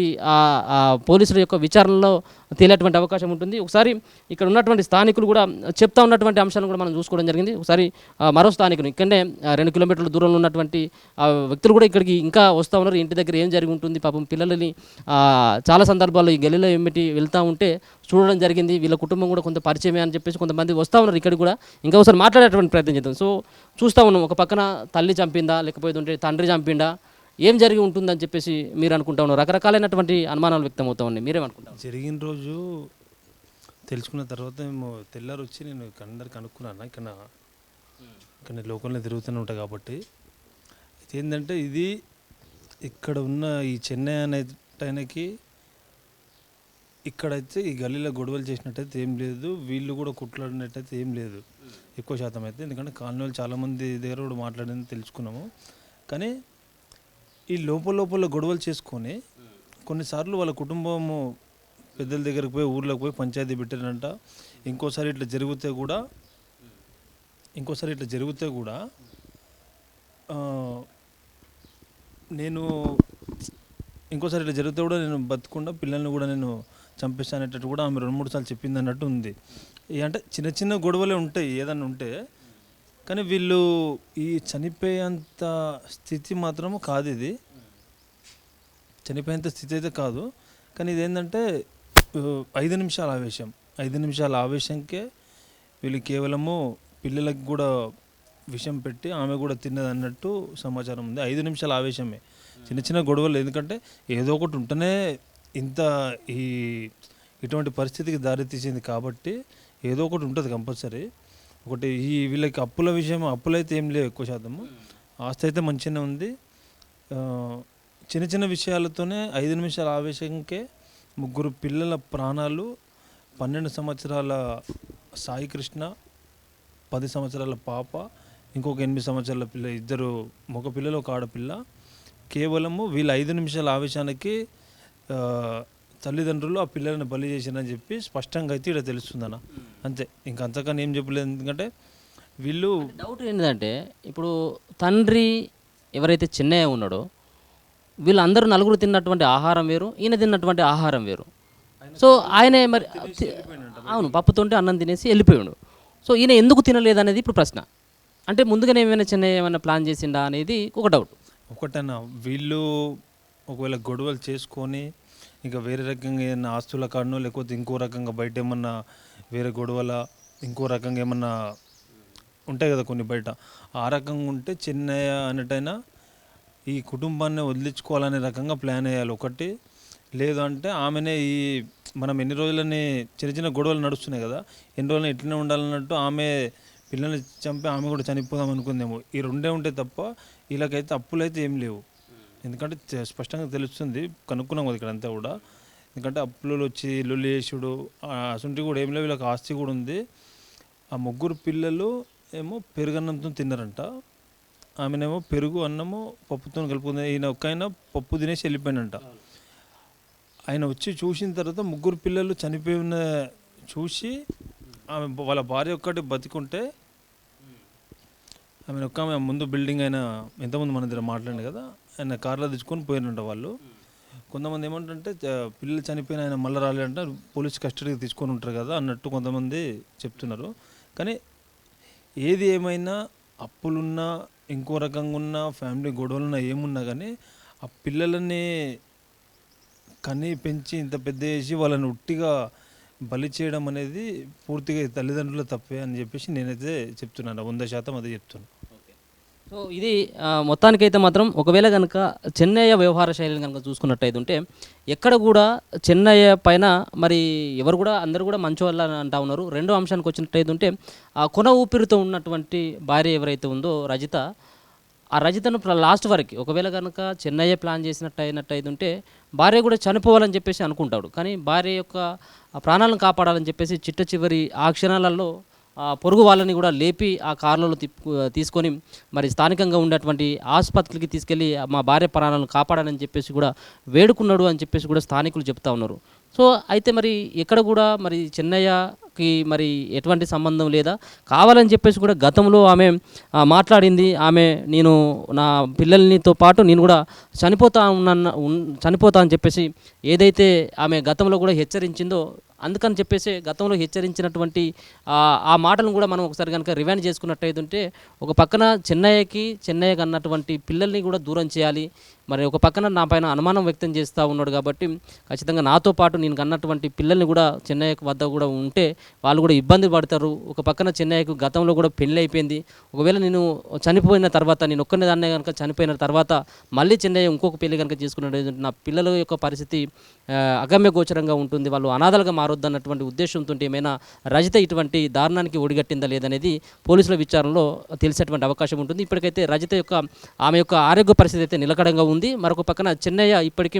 పోలీసుల యొక్క విచారణలో తేలేటువంటి అవకాశం ఉంటుంది. ఒకసారి ఇక్కడ ఉన్నటువంటి స్థానికులు కూడా చెప్తా ఉన్నటువంటి అంశాలను కూడా మనం చూసుకోవడం జరిగింది. ఒకసారి మరో స్థానికులు ఇక్కడనే 2 కిలోమీటర్ల దూరంలో ఉన్నటువంటి వ్యక్తులు కూడా ఇక్కడికి ఇంకా వస్తూ ఉన్నారు. ఇంటి దగ్గర ఏం జరిగి ఉంటుంది, పాపం పిల్లలని చాలా సందర్భాల్లో ఈ గల్లీలో ఏమిటి వెళ్తూ ఉంటే చూడడం జరిగింది. వీళ్ళ కుటుంబం కూడా కొంత పరిచయమే అని చెప్పేసి కొంతమంది వస్తూ ఉన్నారు ఇక్కడికి కూడా. ఇంకా ఒకసారి మాట్లాడేటువంటి ప్రయత్నం చేద్దాం. సో చూస్తూ ఉన్నాం, ఒక పక్కన తల్లి చంపిందా, లేకపోతే ఉంటే తండ్రి చంపిండా, ఏం జరిగి ఉంటుందని చెప్పేసి మీరు అనుకుంటా ఉన్నారు. రకరకాలైనటువంటి అనుమానాలు వ్యక్తం అవుతా ఉన్నాయి. మీరేమనుకుంటారు? జరిగిన రోజు తెలుసుకున్న తర్వాత మేము తెల్లారి వచ్చి నేను అందరికి అనుకున్నాను. ఇక్కడ లోకల్లో తిరుగుతూనే ఉంటాయి కాబట్టి ఏంటంటే ఇది ఇక్కడ ఉన్న ఈ చెన్నై అనే టైంకి ఇక్కడైతే ఈ గల్లీలో గొడవలు చేసినట్టయితే ఏం లేదు, వీళ్ళు కూడా కుట్లాడినట్టయితే ఏం లేదు ఎక్కువ శాతం అయితే. ఎందుకంటే కాలనీ వాళ్ళు చాలామంది దగ్గర కూడా మాట్లాడింది తెలుసుకున్నాము. కానీ ఈ లోపల గొడవలు చేసుకొని కొన్నిసార్లు వాళ్ళ కుటుంబము పెద్దల దగ్గరికి పోయి ఊర్లోకి పోయి పంచాయతీ పెట్టారంట. ఇంకోసారి ఇట్లా జరిగితే కూడా నేను బతకుండా పిల్లల్ని కూడా నేను చంపిస్తానేటట్టు కూడా ఆమె 2-3 సార్లు చెప్పింది అన్నట్టు ఉంది. అంటే చిన్న చిన్న గొడవలే ఉంటాయి ఏదన్నా ఉంటే, కానీ వీళ్ళు ఈ చనిపోయేంత స్థితి మాత్రము కాదు. ఇది చనిపోయేంత స్థితి అయితే కాదు. కానీ ఇదేంటంటే 5 నిమిషాల ఆవేశంకే వీళ్ళు కేవలము పిల్లలకు కూడా విషం పెట్టి ఆమె కూడా తిన్నది అన్నట్టు సమాచారం ఉంది. 5 నిమిషాల ఆవేశమే, చిన్న చిన్న గొడవలు. ఎందుకంటే ఏదో ఒకటి ఉంటేనే ఇటువంటి పరిస్థితికి దారితీసింది కాబట్టి ఏదో ఒకటి ఉంటుంది కంపల్సరీ. ఒకటి వీళ్ళకి అప్పులైతే ఏం లేవు ఎక్కువ శాతము, ఆస్తి అయితే మంచిగానే ఉంది. చిన్న చిన్న విషయాలతోనే 5 నిమిషాల ఆవేశంకే 3 పిల్లల ప్రాణాలు, 12 సంవత్సరాల సాయి కృష్ణ, 10 సంవత్సరాల పాప, ఇంకొక 8 సంవత్సరాల పిల్ల, 2 మగ పిల్లలు, 1 ఆడపిల్ల. కేవలము వీళ్ళ 5 నిమిషాల ఆవేశానికి తల్లిదండ్రులు ఆ పిల్లలను బలి చేసిరని చెప్పి స్పష్టంగా అయితే ఇక్కడ తెలుస్తుందన్న. అంతే, ఇంకా అంతకన్నా ఏం చెప్పలేదు. ఎందుకంటే వీళ్ళు డౌట్ ఏంటంటే ఇప్పుడు తండ్రి ఎవరైతే చెన్నయ్య ఉన్నాడో వీళ్ళందరూ నలుగురు తిన్నటువంటి ఆహారం వేరు, ఈయన తిన్నటువంటి ఆహారం వేరు. సో ఆయనే మరి అవును పప్పుతోంటే అన్నం తినేసి వెళ్ళిపోయాడు. సో ఈయన ఎందుకు తినలేదనేది ఇప్పుడు ప్రశ్న. అంటే ముందుగానే చెన్నయ్య ఏమైనా ప్లాన్ చేసిండా అనేది ఒక డౌట్. ఒకటన్నా వీళ్ళు ఒకవేళ గొడవలు చేసుకొని ఇంకా వేరే రకంగా ఏమన్నా ఆస్తుల కాడనో లేకపోతే ఇంకో రకంగా బయట ఏమన్నా వేరే గొడవల ఇంకో రకంగా ఏమన్నా ఉంటాయి కదా కొన్ని బయట, ఆ రకంగా ఉంటే చెన్నయ్య అన్నట్టయినా ఈ కుటుంబాన్ని వదిలించుకోవాలనే రకంగా ప్లాన్ వేయాలి ఒకటి. లేదు అంటే ఆమెనే మనం ఎన్ని రోజులని చిన్న చిన్న గొడవలు నడుస్తున్నాయి కదా, ఎన్ని రోజులని ఇట్లనే ఉండాలన్నట్టు ఆమె పిల్లల్ని చంపి ఆమె కూడా చనిపోదాం అనుకుందేమో. ఈ 2 ఉంటాయి తప్ప వీళ్ళకైతే అప్పులైతే ఏం లేవు. ఎందుకంటే స్పష్టంగా తెలుస్తుంది, కనుక్కున్నాం కదా ఇక్కడ అంతా కూడా. ఎందుకంటే అప్పులు వచ్చి లొల్లి చేసుడు అసంటి కూడా ఏం లేవు. వీళ్ళకి ఆస్తి కూడా ఉంది. ఆ 3 పిల్లలు ఏమో పెరుగన్నంతో తిన్నారంట, ఆమెనేమో పెరుగు అన్నము పప్పుతో కలుపుకుంది. ఈయన ఒక్కైనా పప్పు తినేసి వెళ్ళిపోయినంట. ఆయన వచ్చి చూసిన తర్వాత 3 పిల్లలు చనిపోయిన చూసి ఆమె వాళ్ళ భార్య ఒక్కటి బతికుంటే ఆమె ముందు బిల్డింగ్ అయినా ఎంతమంది మన దగ్గర మాట్లాడింది కదా, ఆయన కార్లో తెచ్చుకొని పోయినంట వాళ్ళు. కొంతమంది ఏమంటే పిల్లలు చనిపోయిన ఆయన మళ్ళీ రాలేదంటే పోలీస్ కస్టడీకి తీసుకొని ఉంటారు కదా అన్నట్టు కొంతమంది చెప్తున్నారు. కానీ ఏది ఏమైనా అప్పులున్నా ఇంకో రకంగా ఉన్న ఫ్యామిలీ గొడవలున్నా ఏమున్నా కానీ ఆ పిల్లలని కని పెంచి ఇంత పెద్ద చేసి వాళ్ళని ఉట్టిగా బలి చేయడం అనేది పూర్తిగా తల్లిదండ్రుల తప్పే అని చెప్పేసి నేనైతే చెప్తున్నాను. 100% అదే చెప్తున్నాను. సో ఇది మొత్తానికైతే మాత్రం ఒకవేళ కనుక చెన్నయ్య వ్యవహార శైలిని కనుక చూసుకున్నట్టయితే ఉంటే ఎక్కడ కూడా చెన్నయ్య పైన మరి ఎవరు కూడా అందరూ కూడా మంచోళ్ళ అని అంటా ఉన్నారు. రెండో అంశానికి వచ్చినట్టయితే ఉంటే ఆ కొన ఊపిరితో ఉన్నటువంటి భార్య ఎవరైతే ఉందో రజిత, ఆ రజితను లాస్ట్ వరకు ఒకవేళ కనుక చెన్నయ్య ప్లాన్ అయినట్టయితే ఉంటే భార్య కూడా చనిపోవాలని చెప్పేసి అనుకుంటాడు. కానీ భార్య యొక్క ప్రాణాలను కాపాడాలని చెప్పేసి చిట్ట చివరి ఆ క్షణాలలో పొరుగు వాళ్ళని కూడా లేపి ఆ కార్లలో తీసుకొని మరి స్థానికంగా ఉండేటువంటి ఆసుపత్రికి తీసుకెళ్ళి మా భార్య ప్రాణాలను కాపాడాలని చెప్పేసి కూడా వేడుకున్నాడు అని చెప్పేసి కూడా స్థానికులు చెప్తా ఉన్నారు. సో అయితే మరి ఎక్కడ కూడా మరి చెన్నయ్యకి మరి ఎటువంటి సంబంధం లేదా, కావాలని చెప్పేసి కూడా గతంలో ఆమె మాట్లాడింది. ఆమె నేను నా పిల్లలతో పాటు నేను కూడా చనిపోతా అని చెప్పేసి ఏదైతే ఆమె గతంలో కూడా హెచ్చరించిందో, అందుకని చెప్పేసి గతంలో హెచ్చరించినటువంటి ఆ మాటలను కూడా మనం ఒకసారి కనుక రివైండ్ చేసుకున్నట్టయితే ఉంటే ఒక పక్కన చెన్నయ్యకి అన్నటువంటి పిల్లల్ని కూడా దూరం చేయాలి, మరి ఒక పక్కన నా పైన అనుమానం వ్యక్తం చేస్తూ ఉన్నాడు కాబట్టి ఖచ్చితంగా నాతో పాటు నేను కన్నటువంటి పిల్లల్ని కూడా చెన్నయ్యకు వద్ద కూడా ఉంటే వాళ్ళు కూడా ఇబ్బంది పడతారు. ఒక పక్కన చెన్నయ్యకు గతంలో కూడా పెళ్ళి అయిపోయింది. ఒకవేళ నేను చనిపోయిన తర్వాత, నేను ఒక్కనే దాన్నే కనుక చనిపోయిన తర్వాత మళ్ళీ చెన్నయ్య ఇంకొక పెళ్లి కనుక చేసుకున్నట్టు నా పిల్లల యొక్క పరిస్థితి అగమ్య గోచరంగా ఉంటుంది, వాళ్ళు అనాథలుగా మారొద్దు అన్నటువంటి ఉద్దేశంతో ఏమైనా రజిత ఇటువంటి దారుణానికి ఒడిగట్టిందా లేదనేది పోలీసుల విచారణలో తెలిసేటువంటి అవకాశం ఉంటుంది. ఇప్పటికైతే రజిత ఆమె యొక్క ఆరోగ్య పరిస్థితి అయితే నిలకడంగా ఉంది. మరొక పక్కన చెన్నయ్య ఇప్పటికీ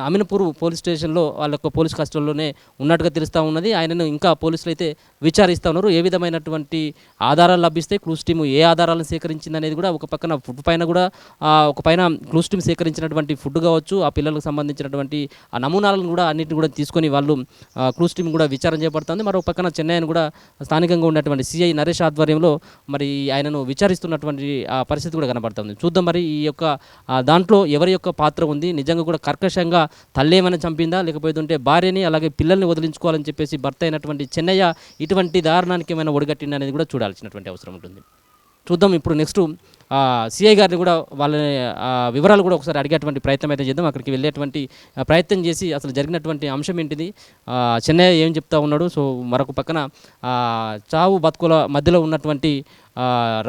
అమీన్పూర్ పోలీస్ స్టేషన్లో వాళ్ళ యొక్క పోలీస్ కస్టడీలోనే ఉన్నట్టుగా తెలుస్తూ ఉన్నది. ఆయనను ఇంకా పోలీసులు అయితే విచారిస్తూ ఉన్నారు. ఏ విధమైనటువంటి ఆధారాలు లభిస్తాయి, క్లూస్ టీము ఏ ఆధారాలను సేకరించింది అనేది కూడా ఒక పక్కన ఫుడ్ పైన కూడా ఒక పైన క్లూస్ టీమ్ సేకరించినటువంటి ఫుడ్ కావచ్చు, ఆ పిల్లలకు సంబంధించినటువంటి ఆ నమూనాలను కూడా అన్నింటిని కూడా తీసుకొని వాళ్ళు క్లూస్ టీమ్ కూడా విచారణ చేపడుతుంది. మరో పక్కన చెన్నైని కూడా స్థానికంగా ఉన్నటువంటి సిఐ నరేష్ ఆధ్వర్యంలో మరి ఆయనను విచారిస్తున్నటువంటి పరిస్థితి కూడా కనబడుతుంది. చూద్దాం మరి ఈ యొక్క దాంట్లో ఎవరి యొక్క పాత్ర ఉంది, నిజంగా కూడా కర్కశంగా తల్లేమైనా చంపిందా, లేకపోతే భార్యని అలాగే పిల్లల్ని వదిలించుకోవాలని చెప్పేసి భర్త అయినటువంటి చెన్నయ్య ఇటువంటి దారుణానికి ఏమైనా ఒడిగట్టింది అనేది కూడా చూడాల్సినటువంటి అవసరం ఉంటుంది. చూద్దాం. ఇప్పుడు నెక్స్ట్ సిఐ గారిని కూడా వాళ్ళ వివరాలు కూడా ఒకసారి అడిగేటువంటి ప్రయత్నం అయితే చేద్దాం. అక్కడికి వెళ్ళేటువంటి ప్రయత్నం చేసి అసలు జరిగినటువంటి అంశం ఏంటిది, చెన్నయ్య ఏం చెప్తా ఉన్నాడు, సో మరొక పక్కన చావు బతుకుల మధ్యలో ఉన్నటువంటి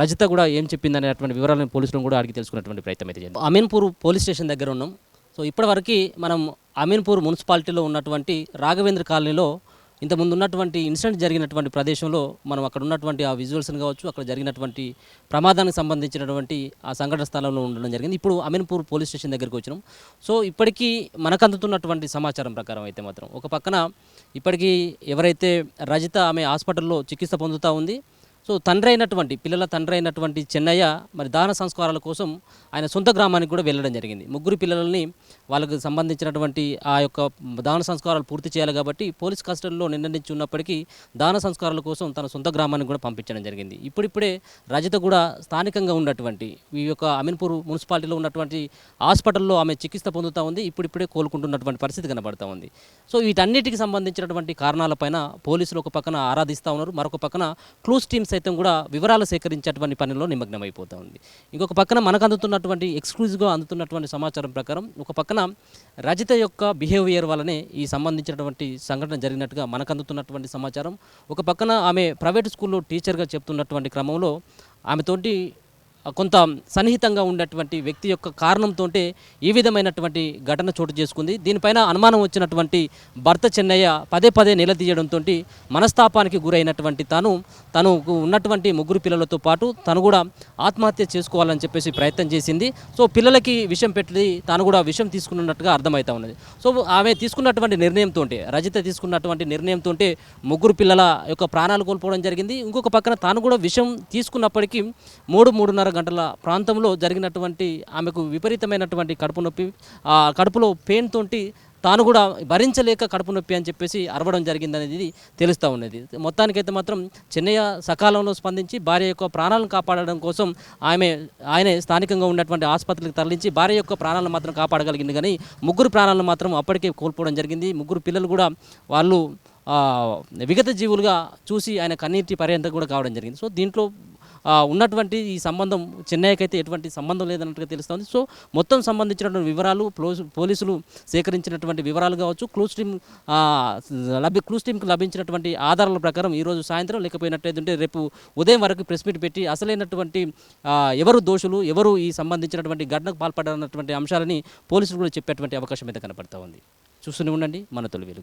రజిత కూడా ఏం చెప్పింది అనేటువంటి వివరాలను పోలీసులను కూడా అడిగి తెలుసుకున్నటువంటి ప్రయత్నం అయితే చేద్దాం. అమీన్పూర్ పోలీస్ స్టేషన్ దగ్గర ఉన్నాం. సో ఇప్పటివరకు మనం అమీన్పూర్ మున్సిపాలిటీలో ఉన్నటువంటి రాఘవేంద్ర కాలనీలో ఇంతకుముందు ఉన్నటువంటి ఇన్సిడెంట్ జరిగినటువంటి ప్రదేశంలో మనం అక్కడ ఉన్నటువంటి ఆ విజువల్స్ని కావచ్చు, అక్కడ జరిగినటువంటి ప్రమాదానికి సంబంధించినటువంటి ఆ సంఘటన స్థలంలో ఉండడం జరిగింది. ఇప్పుడు అమీన్పూర్ పోలీస్ స్టేషన్ దగ్గరికి వచ్చినాం. సో ఇప్పటికీ మనకు అందుతున్నటువంటి సమాచారం ప్రకారం అయితే మాత్రం ఒక పక్కన ఇప్పటికీ ఎవరైతే రజిత ఆమె హాస్పిటల్లో చికిత్స పొందుతూ ఉంది, సో పిల్లల తండ్రి అయినటువంటి చెన్నయ్య మరి దాన సంస్కారాల కోసం ఆయన సొంత గ్రామానికి కూడా వెళ్ళడం జరిగింది. ముగ్గురు పిల్లలని వాళ్ళకు సంబంధించినటువంటి ఆ యొక్క దాన సంస్కారాలు పూర్తి చేయాలి కాబట్టి పోలీస్ కస్టడీలో నిర్ణయించి ఉన్నప్పటికీ దాన సంస్కారాల కోసం తన సొంత గ్రామానికి కూడా పంపించడం జరిగింది. ఇప్పుడిప్పుడే రజిత కూడా స్థానికంగా ఉన్నటువంటి ఈ యొక్క అమీన్పూర్ మున్సిపాలిటీలో ఉన్నటువంటి హాస్పిటల్లో ఆమె చికిత్స పొందుతూ ఉంది. ఇప్పుడిప్పుడే కోలుకుంటున్నటువంటి పరిస్థితి కనబడుతూ ఉంది. సో వీటన్నిటికి సంబంధించినటువంటి కారణాలపైన పోలీసులు ఒక పక్కన ఆరాధిస్తూ ఉన్నారు, మరొక పక్కన క్లూస్ టీమ్ సైతం కూడా వివరాలు సేకరించేటువంటి పనిలో నిమగ్నమైపోతూ ఉంది. ఇంకొక పక్కన మనకు అందుతున్నటువంటి ఎక్స్క్లూజివ్గా అందుతున్నటువంటి సమాచారం ప్రకారం ఒక పక్కన రజిత యొక్క బిహేవియర్ వల్లనే ఈ సంబంధించినటువంటి సంఘటన జరిగినట్టుగా మనకు అందుతున్నటువంటి సమాచారం. ఒక పక్కన ఆమె ప్రైవేట్ స్కూల్లో టీచర్గా చెప్తున్నటువంటి క్రమంలో ఆమెతోటి కొంత సన్నిహితంగా ఉన్నటువంటి వ్యక్తి యొక్క కారణంతో ఈ విధమైనటువంటి ఘటన చోటు చేసుకుంది. దీనిపైన అనుమానం వచ్చినటువంటి భర్త చెన్నయ్య పదే నిలదీయడంతో మనస్తాపానికి గురైనటువంటి తను ఉన్నటువంటి ముగ్గురు పిల్లలతో పాటు తను కూడా ఆత్మహత్య చేసుకోవాలని చెప్పేసి ప్రయత్నం చేసింది. సో పిల్లలకి విషం పెట్టి తాను కూడా విషం తీసుకున్నట్టుగా అర్థమవుతా ఉన్నది. సో ఆమె తీసుకున్నటువంటి నిర్ణయంతో, రజిత తీసుకున్నటువంటి నిర్ణయంతో ముగ్గురు పిల్లల యొక్క ప్రాణాలు కోల్పోవడం జరిగింది. ఇంకొక పక్కన తాను కూడా విషం తీసుకున్నప్పటికీ 3-3.5 గంటల ప్రాంతంలో జరిగినటువంటి ఆమెకు విపరీతమైనటువంటి కడుపు నొప్పి, కడుపులో పెయిన్ తోటి తాను కూడా భరించలేక కడుపు నొప్పి అని చెప్పేసి అరవడం జరిగిందనేది తెలుస్తూ ఉన్నది. మొత్తానికైతే మాత్రం చెన్నయ్య సకాలంలో స్పందించి భార్య యొక్క ప్రాణాలను కాపాడడం కోసం ఆయనే స్థానికంగా ఉన్నటువంటి ఆసుపత్రికి తరలించి భార్య యొక్క ప్రాణాలను మాత్రం కాపాడగలిగింది. కానీ ముగ్గురు ప్రాణాలను మాత్రం అప్పటికే కోల్పోవడం జరిగింది. ముగ్గురు పిల్లలు కూడా వాళ్ళు విగత జీవులుగా చూసి ఆయన కన్నీటి పర్యంతం కూడా కావడం జరిగింది. సో దీంట్లో ఉన్నటువంటి ఈ సంబంధం చెన్నైకి అయితే ఎటువంటి సంబంధం లేదన్నట్టుగా తెలుస్తుంది. సో మొత్తం సంబంధించినటువంటి వివరాలు పోలీసులు సేకరించినటువంటి వివరాలు కావచ్చు, క్లూస్ టీంకు లభించినటువంటి ఆధారాల ప్రకారం ఈరోజు సాయంత్రం లేకపోయినట్టయితే రేపు ఉదయం వరకు ప్రెస్ మీట్ పెట్టి అసలైనటువంటి ఎవరు దోషులు, ఎవరు ఈ సంబంధించినటువంటి ఘటనకు పాల్పడాలన్నటువంటి అంశాలని పోలీసులు కూడా చెప్పేటువంటి అవకాశం అయితే కనపడతా ఉంది. చూస్తూనే ఉండండి మన తొలి వెలుగు.